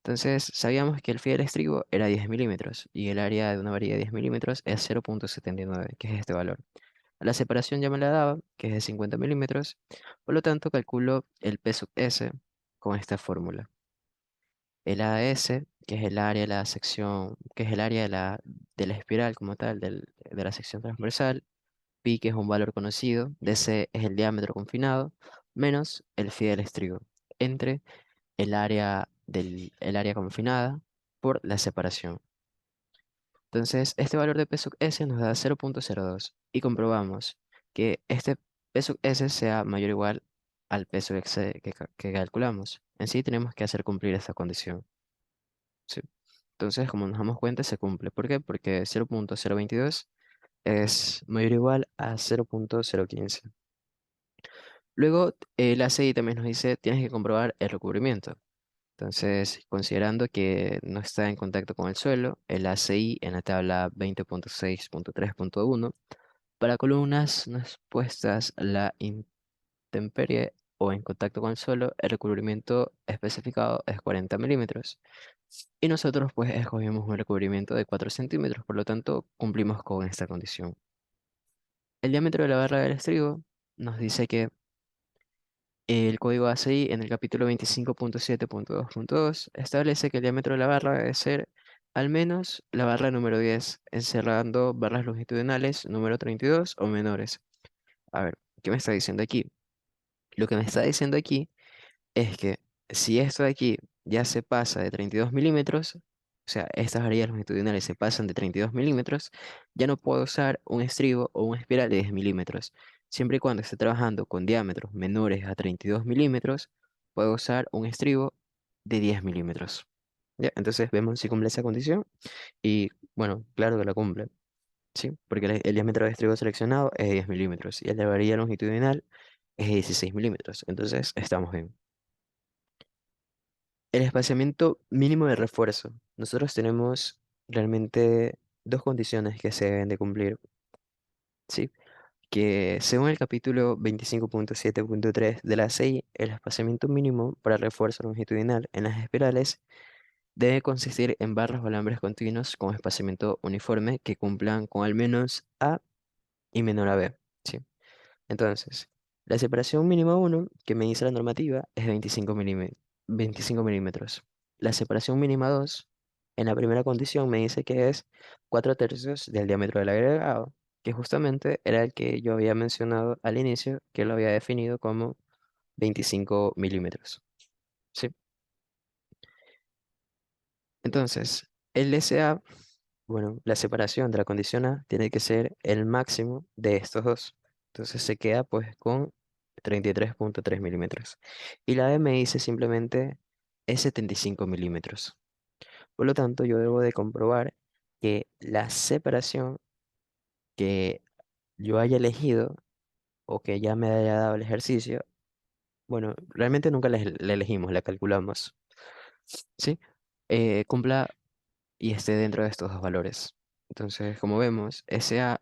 Entonces, sabíamos que el phi del estribo era 10 milímetros y el área de una varilla de 10 milímetros es 0,79, que es este valor. La separación ya me la daba, que es de 50 milímetros, por lo tanto calculo el P sub S con esta fórmula. El AS, que es el área de la sección, que es el área de la espiral como tal, de la sección transversal, pi, que es un valor conocido, DC es el diámetro confinado, menos el phi del estribo, entre el área confinada por la separación. Entonces, este valor de P sub S nos da 0,02 y comprobamos que este P sub S sea mayor o igual al P sub X que calculamos. En sí tenemos que hacer cumplir esta condición, ¿sí? Entonces, como nos damos cuenta, se cumple. ¿Por qué? Porque 0,022 es mayor o igual a 0,015. Luego, la CI también nos dice, tienes que comprobar el recubrimiento. Entonces, considerando que no está en contacto con el suelo, el ACI en la tabla 20.6.3.1, para columnas no expuestas a la intemperie o en contacto con el suelo, el recubrimiento especificado es 40 milímetros. Y nosotros pues escogimos un recubrimiento de 4 centímetros, por lo tanto cumplimos con esta condición. El diámetro de la barra del estribo nos dice que el código ACI en el capítulo 25.7.2.2 establece que el diámetro de la barra debe ser al menos la barra número 10, encerrando barras longitudinales número 32 o menores. A ver, ¿qué me está diciendo aquí? Lo que me está diciendo aquí es que si esto de aquí ya se pasa de 32 milímetros, o sea, estas varillas longitudinales se pasan de 32 milímetros, ya no puedo usar un estribo o una espiral de 10 milímetros. Siempre y cuando esté trabajando con diámetros menores a 32 milímetros, puedo usar un estribo de 10 milímetros. ¿Ya? Entonces vemos si cumple esa condición y bueno, claro que la cumple, ¿sí? Porque el diámetro de estribo seleccionado es de 10 milímetros y el de varilla longitudinal es de 16 milímetros. Entonces estamos bien. El espaciamiento mínimo de refuerzo. Nosotros tenemos realmente dos condiciones que se deben de cumplir, ¿sí? Que según el capítulo 25.7.3 de la CI, el espaciamiento mínimo para refuerzo longitudinal en las espirales debe consistir en barras o alambres continuos con espaciamiento uniforme que cumplan con al menos A y menor a B, ¿sí? Entonces, la separación mínima uno que me dice la normativa es 25 milímetros. La separación mínima 2 en la primera condición me dice que es 4 tercios del diámetro del agregado, que justamente era el que yo había mencionado al inicio, que lo había definido como 25 milímetros. ¿Sí? Entonces, el SA, bueno, la separación de la condición A tiene que ser el máximo de estos dos. Entonces se queda pues con 33.3 milímetros. Y la B me dice simplemente es 75 milímetros. Por lo tanto, yo debo de comprobar que la separación que yo haya elegido o que ya me haya dado el ejercicio, bueno, realmente nunca la elegimos, la calculamos, ¿sí? Cumpla y esté dentro de estos dos valores. Entonces, como vemos, SA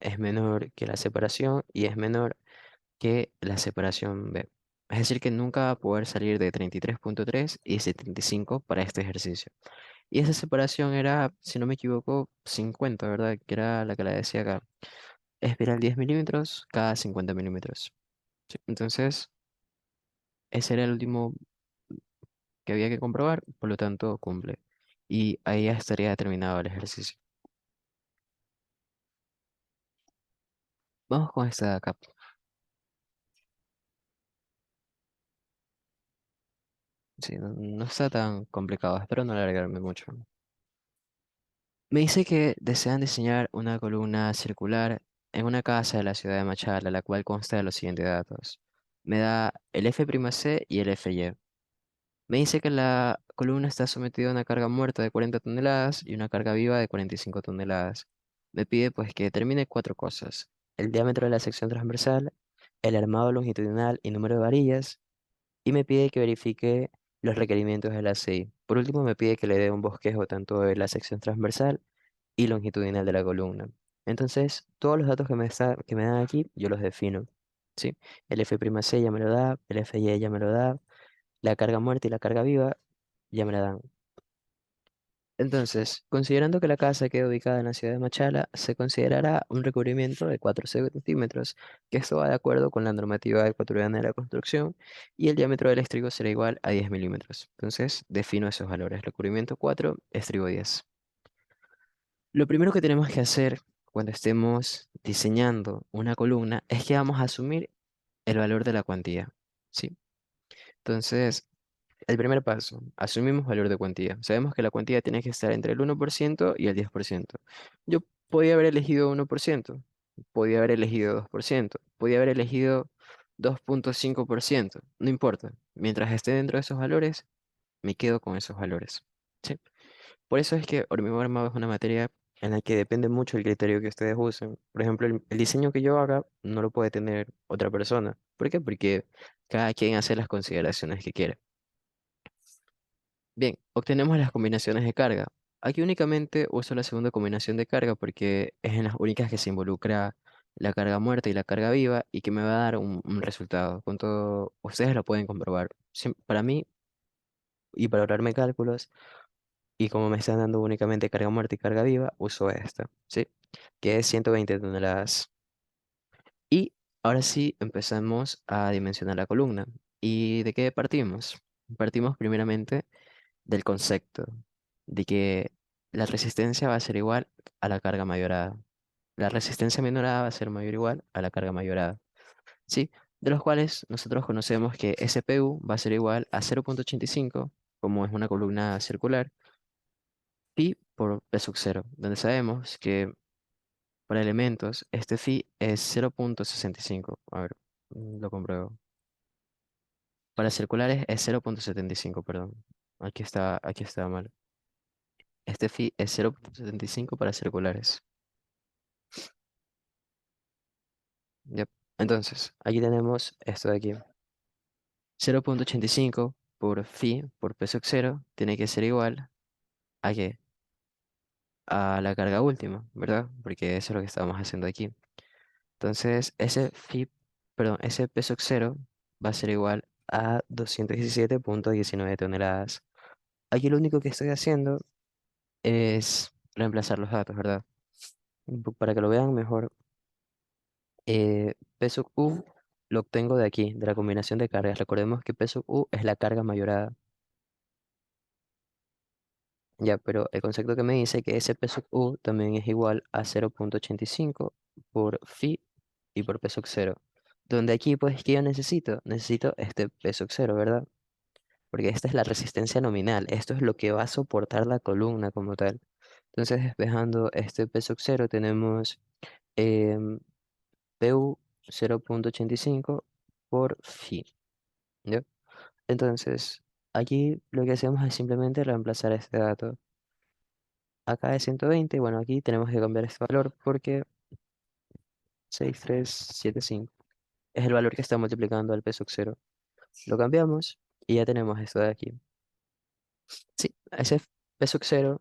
es menor que la separación y es menor que la separación B. Es decir, que nunca va a poder salir de 33.3 y 75 para este ejercicio. Y esa separación era, si no me equivoco, 50, ¿verdad? Que era la que la decía acá. Espiral 10 milímetros cada 50 milímetros. Sí, entonces, ese era el último que había que comprobar, por lo tanto, cumple. Y ahí ya estaría terminado el ejercicio. Vamos con esta de acá. Sí, no está tan complicado, espero no alargarme mucho. Me dice que desean diseñar una columna circular en una casa de la ciudad de Machala, la cual consta de los siguientes datos. Me da el F'C y el Fy. Me dice que la columna está sometida a una carga muerta de 40 toneladas y una carga viva de 45 toneladas. Me pide pues que determine cuatro cosas: el diámetro de la sección transversal, el armado longitudinal y número de varillas, y me pide que verifique los requerimientos de la CI. Por último, me pide que le dé un bosquejo tanto de la sección transversal y longitudinal de la columna. Entonces, todos los datos que me dan aquí, yo los defino, ¿sí? El F'C ya me lo da, el Fy ya me lo da, la carga muerta y la carga viva ya me la dan. Entonces, considerando que la casa queda ubicada en la ciudad de Machala, se considerará un recubrimiento de 4 centímetros, que esto va de acuerdo con la normativa ecuatoriana de la construcción, y el diámetro del estribo será igual a 10 milímetros. Entonces, defino esos valores: recubrimiento 4, estribo 10. Lo primero que tenemos que hacer cuando estemos diseñando una columna es que vamos a asumir el valor de la cuantía, ¿sí? Entonces, el primer paso, asumimos valor de cuantía. Sabemos que la cuantía tiene que estar entre el 1% y el 10%. Yo podía haber elegido 1%, podía haber elegido 2%, podía haber elegido 2.5%, no importa. Mientras esté dentro de esos valores, me quedo con esos valores, ¿sí? Por eso es que hormigón armado es una materia en la que depende mucho el criterio que ustedes usen. Por ejemplo, el diseño que yo haga no lo puede tener otra persona. ¿Por qué? Porque cada quien hace las consideraciones que quiere. Bien, obtenemos las combinaciones de carga. Aquí únicamente uso la segunda combinación de carga porque es en las únicas que se involucra la carga muerta y la carga viva y que me va a dar un resultado. Con todo, ustedes lo pueden comprobar. Para mí y para ahorrarme cálculos, y como me están dando únicamente carga muerta y carga viva, uso esta, ¿sí? Que es 120 toneladas. Y ahora sí empezamos a dimensionar la columna. ¿Y de qué partimos? Partimos primeramente del concepto de que la resistencia va a ser igual a la carga mayorada. La resistencia minorada va a ser mayor o igual a la carga mayorada. ¿Sí? De los cuales nosotros conocemos que SPU va a ser igual a 0,85, como es una columna circular, pi por P sub 0, donde sabemos que para elementos este phi es 0,65. A ver, lo compruebo. Para circulares es 0,75, perdón. Aquí está mal. Este phi es 0,75 para circulares. Yep. Entonces, aquí tenemos esto de aquí. 0,85 por phi por peso cero tiene que ser igual a qué? A la carga última, ¿verdad? Porque eso es lo que estamos haciendo aquí. Entonces, ese peso cero va a ser igual a 217,19 toneladas. Aquí lo único que estoy haciendo es reemplazar los datos, ¿verdad? Para que lo vean mejor, peso U lo obtengo de aquí, de la combinación de cargas. Recordemos que peso U es la carga mayorada. Ya, pero el concepto que me dice que ese peso U también es igual a 0,85 por phi y por peso cero. Donde aquí, pues, ¿qué yo necesito? Necesito este peso cero, ¿verdad? Porque esta es la resistencia nominal. Esto es lo que va a soportar la columna como tal. Entonces, despejando este peso cero, tenemos em, PU 0,85 por phi. ¿Ya? Entonces, aquí lo que hacemos es simplemente reemplazar este dato. Acá es 120, bueno, aquí tenemos que cambiar este valor porque 6375 es el valor que está multiplicando al peso cero. Lo cambiamos y ya tenemos esto de aquí. Sí, ese peso cero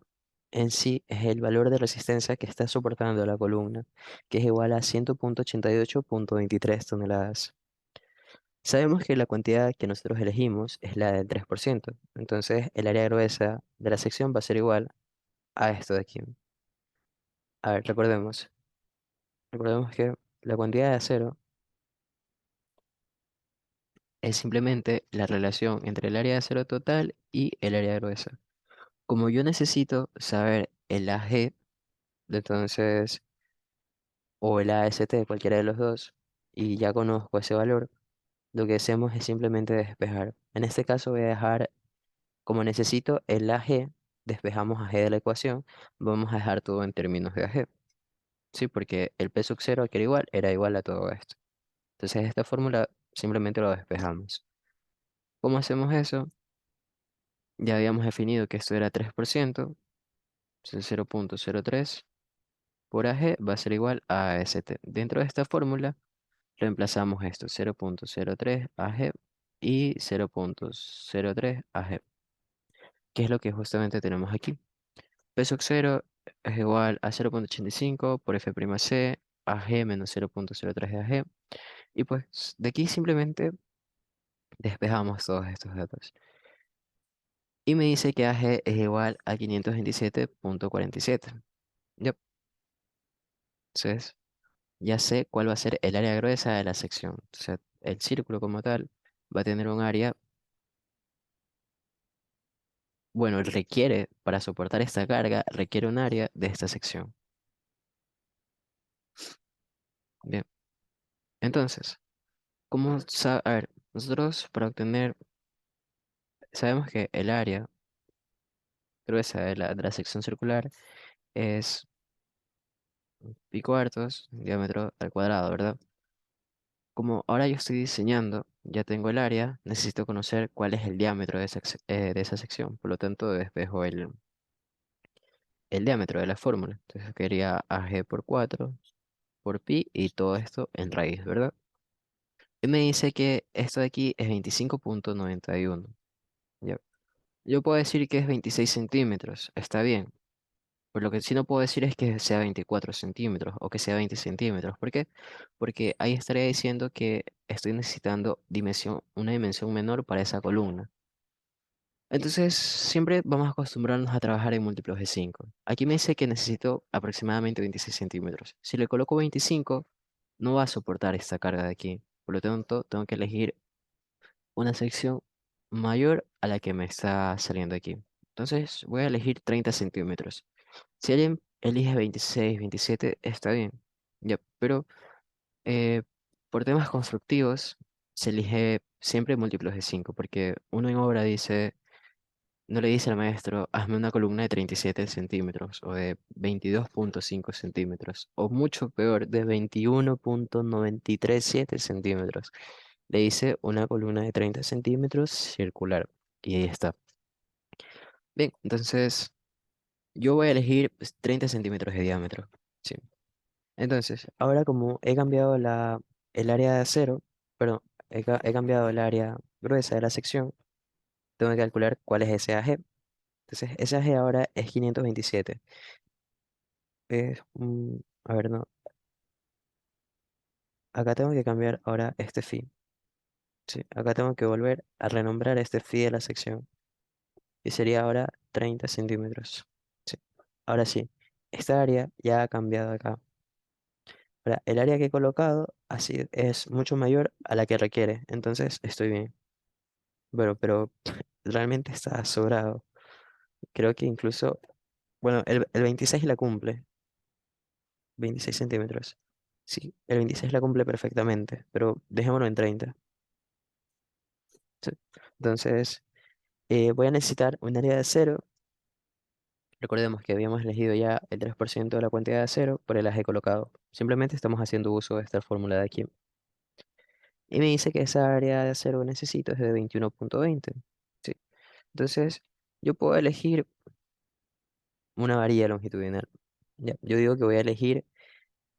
en sí es el valor de resistencia que está soportando la columna, que es igual a 100,88,23 toneladas. Sabemos que la cantidad que nosotros elegimos es la del 3%, entonces el área gruesa de la sección va a ser igual a esto de aquí. A ver, recordemos que la cantidad de acero es simplemente la relación entre el área de acero total y el área gruesa. Como yo necesito saber el AG, entonces, o el AST, cualquiera de los dos, y ya conozco ese valor, lo que hacemos es simplemente despejar. En este caso voy a dejar, como necesito el AG, despejamos AG de la ecuación, vamos a dejar todo en términos de AG. Sí, porque el peso cero que era igual a todo esto. Entonces esta fórmula simplemente lo despejamos. ¿Cómo hacemos eso? Ya habíamos definido que esto era 3%, entonces 0,03 por AG va a ser igual a AST. Dentro de esta fórmula reemplazamos esto, 0,03 AG y 0,03 AG, que es lo que justamente tenemos aquí. Peso cero es igual a 0,85 por F'C, AG menos 0,03 de AG. Y pues de aquí simplemente despejamos todos estos datos. Y me dice que AG es igual a 527,47. Ya, entonces ya sé cuál va a ser el área gruesa de la sección. O sea, el círculo como tal va a tener un área, bueno, requiere, para soportar esta carga, requiere un área de esta sección. Bien, entonces, a ver, nosotros para obtener, sabemos que el área gruesa de la sección circular es pi cuartos, diámetro al cuadrado, ¿verdad? Como ahora yo estoy diseñando, ya tengo el área, necesito conocer cuál es el diámetro de esa sección. Por lo tanto, despejo el diámetro de la fórmula. Entonces quería AG por 4 por pi y todo esto en raíz, ¿verdad? Y me dice que esto de aquí es 25,91. ¿Ya? Yo puedo decir que es 26 centímetros, está bien. Pero lo que sí no puedo decir es que sea 24 centímetros o que sea 20 centímetros. ¿Por qué? Porque ahí estaría diciendo que estoy necesitando una dimensión menor para esa columna. Entonces, siempre vamos a acostumbrarnos a trabajar en múltiplos de 5. Aquí me dice que necesito aproximadamente 26 centímetros. Si le coloco 25, no va a soportar esta carga de aquí. Por lo tanto, tengo que elegir una sección mayor a la que me está saliendo aquí. Entonces, voy a elegir 30 centímetros. Si alguien elige 26, 27, está bien. Ya, pero eh, por temas constructivos, se elige siempre múltiplos de 5, porque uno en obra dice no le dice al maestro, hazme una columna de 37 centímetros o de 22,5 centímetros, o mucho peor, de 21,937 centímetros. Le dice una columna de 30 centímetros circular. Y ahí está. Bien, entonces yo voy a elegir 30 centímetros de diámetro. Sí. Entonces, ahora como he cambiado el área de acero, perdón, he cambiado el área gruesa de la sección, tengo que calcular cuál es ese AG. Entonces, ese AG ahora es 527. A ver, no. Acá tengo que cambiar ahora este phi. Sí, acá tengo que volver a renombrar este phi de la sección. Y sería ahora 30 centímetros. Sí. Ahora sí, esta área ya ha cambiado acá. Ahora, el área que he colocado así es mucho mayor a la que requiere. Entonces estoy bien. Bueno, pero realmente está sobrado. Creo que incluso, bueno, el 26 la cumple. 26 centímetros. Sí, el 26 la cumple perfectamente, pero dejémoslo en 30. Sí. Entonces, voy a necesitar un área de acero. Recordemos que habíamos elegido ya el 3% de la cantidad de acero por el eje colocado. Simplemente estamos haciendo uso de esta fórmula de aquí. Y me dice que esa área de acero que necesito es de 21,20. Sí. Entonces, yo puedo elegir una varilla longitudinal. Ya, yo digo que voy a elegir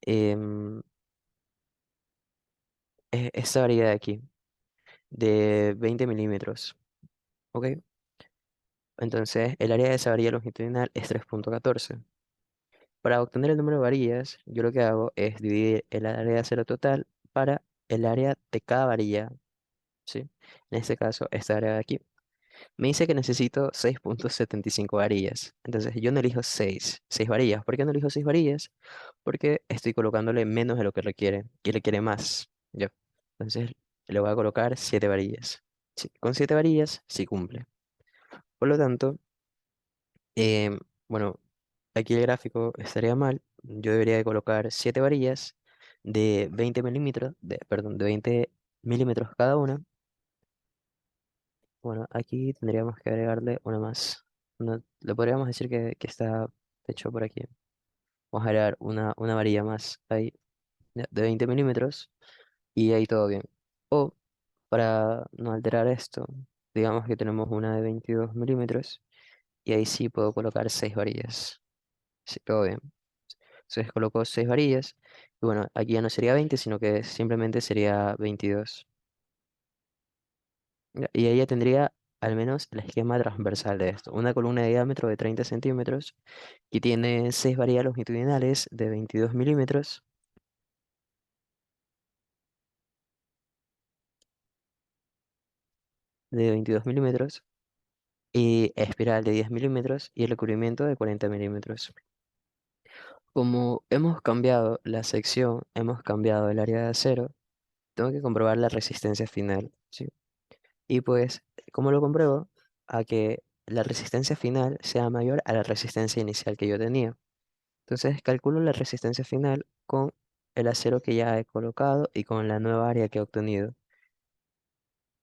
em, esta varilla de aquí, de 20 milímetros. ¿Ok? Entonces, el área de esa varilla longitudinal es 3,14. Para obtener el número de varillas, yo lo que hago es dividir el área de acero total para el área de cada varilla, ¿sí? En este caso, esta área de aquí. Me dice que necesito 6,75 varillas. Entonces, yo no elijo 6 varillas. ¿Por qué no elijo 6 varillas? Porque estoy colocándole menos de lo que requiere y requiere más. ¿Ya? Entonces, le voy a colocar 7 varillas. Sí, con 7 varillas, sí cumple. Por lo tanto, Em, bueno, aquí el gráfico estaría mal. Yo debería de colocar 7 varillas de 20 milímetros, perdón, de 20 milímetros cada una. Bueno, aquí tendríamos que agregarle una más. Le podríamos decir que está hecho por aquí. Vamos a agregar una varilla más ahí, ya, de 20 milímetros y ahí todo bien. O para no alterar esto, digamos que tenemos una de 22 milímetros y ahí sí puedo colocar 6 varillas. Sí, todo bien. Entonces colocó 6 varillas. Y bueno, aquí ya no sería 20 sino que simplemente sería 22. Ya, y ahí ya tendría al menos el esquema transversal de esto. Una columna de diámetro de 30 centímetros que tiene 6 varillas longitudinales de 22 milímetros, y espiral de 10 milímetros y el recubrimiento de 40 milímetros. Como hemos cambiado la sección, hemos cambiado el área de acero, tengo que comprobar la resistencia final, ¿sí? Y pues, ¿cómo lo compruebo? A que la resistencia final sea mayor a la resistencia inicial que yo tenía. Entonces, calculo la resistencia final con el acero que ya he colocado y con la nueva área que he obtenido.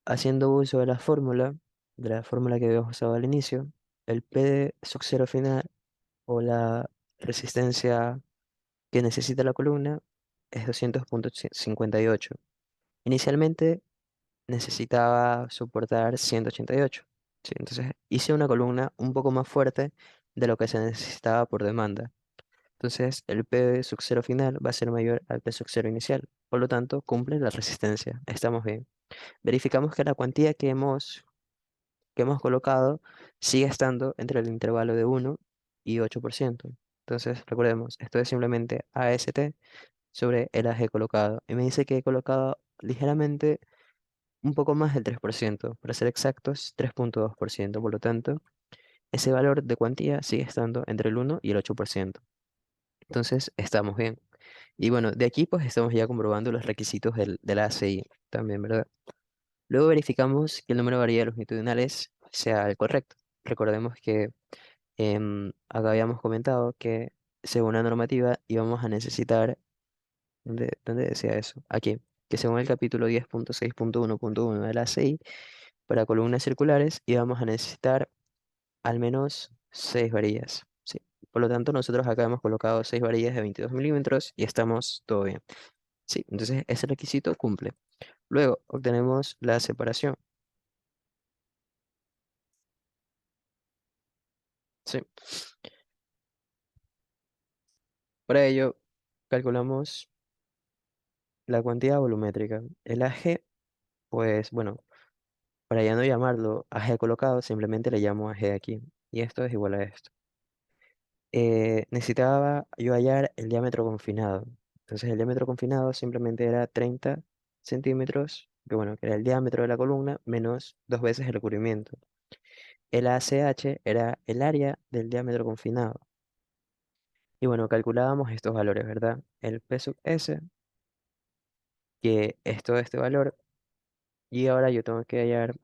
Haciendo uso de la fórmula que habíamos usado al inicio, el P de sub cero final o la resistencia que necesita la columna es 200,58. Inicialmente necesitaba soportar 188. ¿Sí? Entonces hice una columna un poco más fuerte de lo que se necesitaba por demanda. Entonces el P sub cero final va a ser mayor al P sub cero inicial. Por lo tanto, cumple la resistencia. Estamos bien. Verificamos que la cuantía que hemos que hemos colocado sigue estando entre el intervalo de 1 y 8%. Entonces, recordemos, esto es simplemente AST sobre el AG colocado. Y me dice que he colocado ligeramente un poco más del 3%, para ser exactos, 3,2%. Por lo tanto, ese valor de cuantía sigue estando entre el 1 y el 8%. Entonces, estamos bien. Y bueno, de aquí pues estamos ya comprobando los requisitos de la ACI también, ¿verdad? Luego verificamos que el número de variedades longitudinales sea el correcto. Recordemos que acá habíamos comentado que según la normativa íbamos a necesitar, ¿dónde decía eso? Aquí, que según el capítulo 10.6.1.1 de la ACI, para columnas circulares íbamos a necesitar al menos 6 varillas. Sí. Por lo tanto, nosotros acá hemos colocado 6 varillas de 22 milímetros y estamos todo bien. Sí, entonces ese requisito cumple. Luego obtenemos la separación. Sí. Para ello, calculamos la cuantía volumétrica. El AG, pues bueno, para ya no llamarlo AG colocado, simplemente le llamo AG aquí. Y esto es igual a esto. Necesitaba yo hallar el diámetro confinado. Entonces el diámetro confinado simplemente era 30 centímetros, que bueno, que era el diámetro de la columna, menos dos veces el recubrimiento. El ACH era el área del diámetro confinado. Y bueno, calculábamos estos valores, ¿verdad? El P sub S, que es todo este valor, y ahora yo tengo que hallar,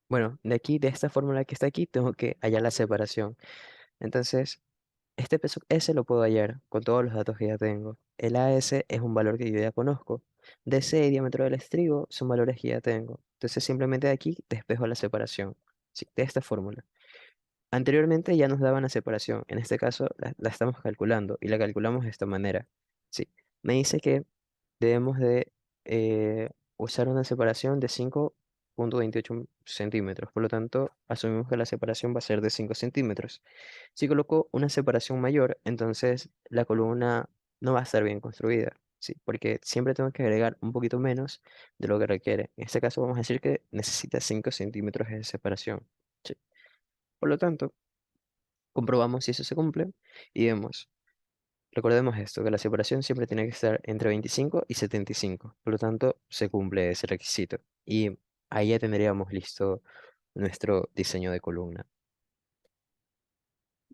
bueno, de aquí, de esta fórmula que está aquí, tengo que hallar la separación. Entonces, este P sub S lo puedo hallar con todos los datos que ya tengo. El AS es un valor que yo ya conozco. DC y diámetro del estribo son valores que ya tengo. Entonces, simplemente de aquí despejo la separación, sí, de esta fórmula. Anteriormente ya nos daban la separación, en este caso la estamos calculando y la calculamos de esta manera. Sí, me dice que debemos de usar una separación de 5,28 centímetros, por lo tanto asumimos que la separación va a ser de 5 centímetros. Si coloco una separación mayor, entonces la columna no va a estar bien construida, sí, porque siempre tengo que agregar un poquito menos de lo que requiere. En este caso vamos a decir que necesita 5 centímetros de separación. Sí. Por lo tanto, comprobamos si eso se cumple y vemos, recordemos esto, que la separación siempre tiene que estar entre 25 y 75. Por lo tanto, se cumple ese requisito. Y ahí ya tendríamos listo nuestro diseño de columna.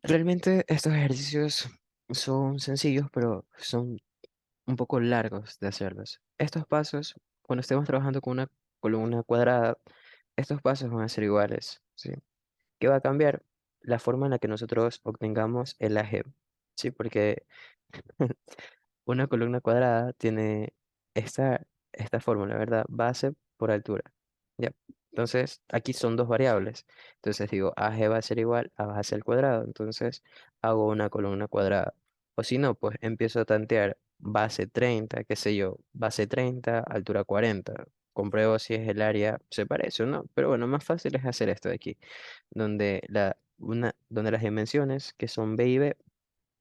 Realmente estos ejercicios son sencillos, pero son un poco largos de hacerlos. Estos pasos, cuando estemos trabajando con una columna cuadrada, estos pasos van a ser iguales, ¿sí? ¿Qué va a cambiar? La forma en la que nosotros obtengamos el AG, ¿sí? Porque una columna cuadrada tiene esta fórmula, ¿verdad? Base por altura. ¿Ya? Entonces, aquí son dos variables. Entonces digo, AG va a ser igual a base al cuadrado. Entonces, hago una columna cuadrada. O si no, pues empiezo a tantear base 30, qué sé yo, base 30, altura 40. Compruebo si es el área, se parece o no. Pero bueno, más fácil es hacer esto de aquí, donde las dimensiones, que son B y B,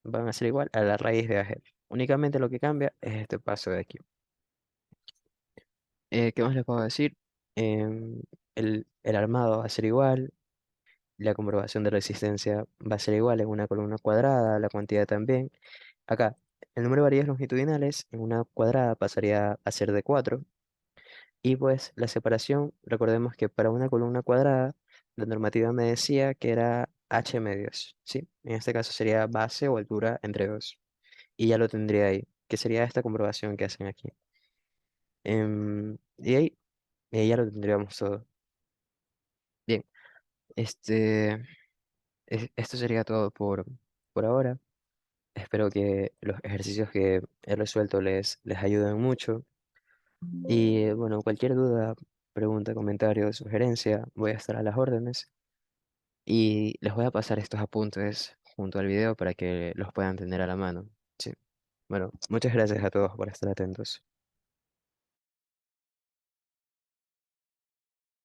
van a ser igual a la raíz de AG. Únicamente lo que cambia es este paso de aquí. ¿Qué más les puedo decir? Em, el armado va a ser igual, la comprobación de resistencia va a ser igual en una columna cuadrada, la cuantía también. Acá, el número de varillas longitudinales en una cuadrada pasaría a ser de 4. Y pues la separación, recordemos que para una columna cuadrada, la normativa me decía que era H medios, ¿sí? En este caso sería base o altura entre 2. Y ya lo tendría ahí, que sería esta comprobación que hacen aquí. Y ahí ya lo tendríamos todo. Bien, este, esto sería todo por ahora. Espero que los ejercicios que he resuelto les ayuden mucho. Y bueno, cualquier duda, pregunta, comentario, sugerencia, voy a estar a las órdenes. Y les voy a pasar estos apuntes junto al video para que los puedan tener a la mano. Sí. Bueno, muchas gracias a todos por estar atentos.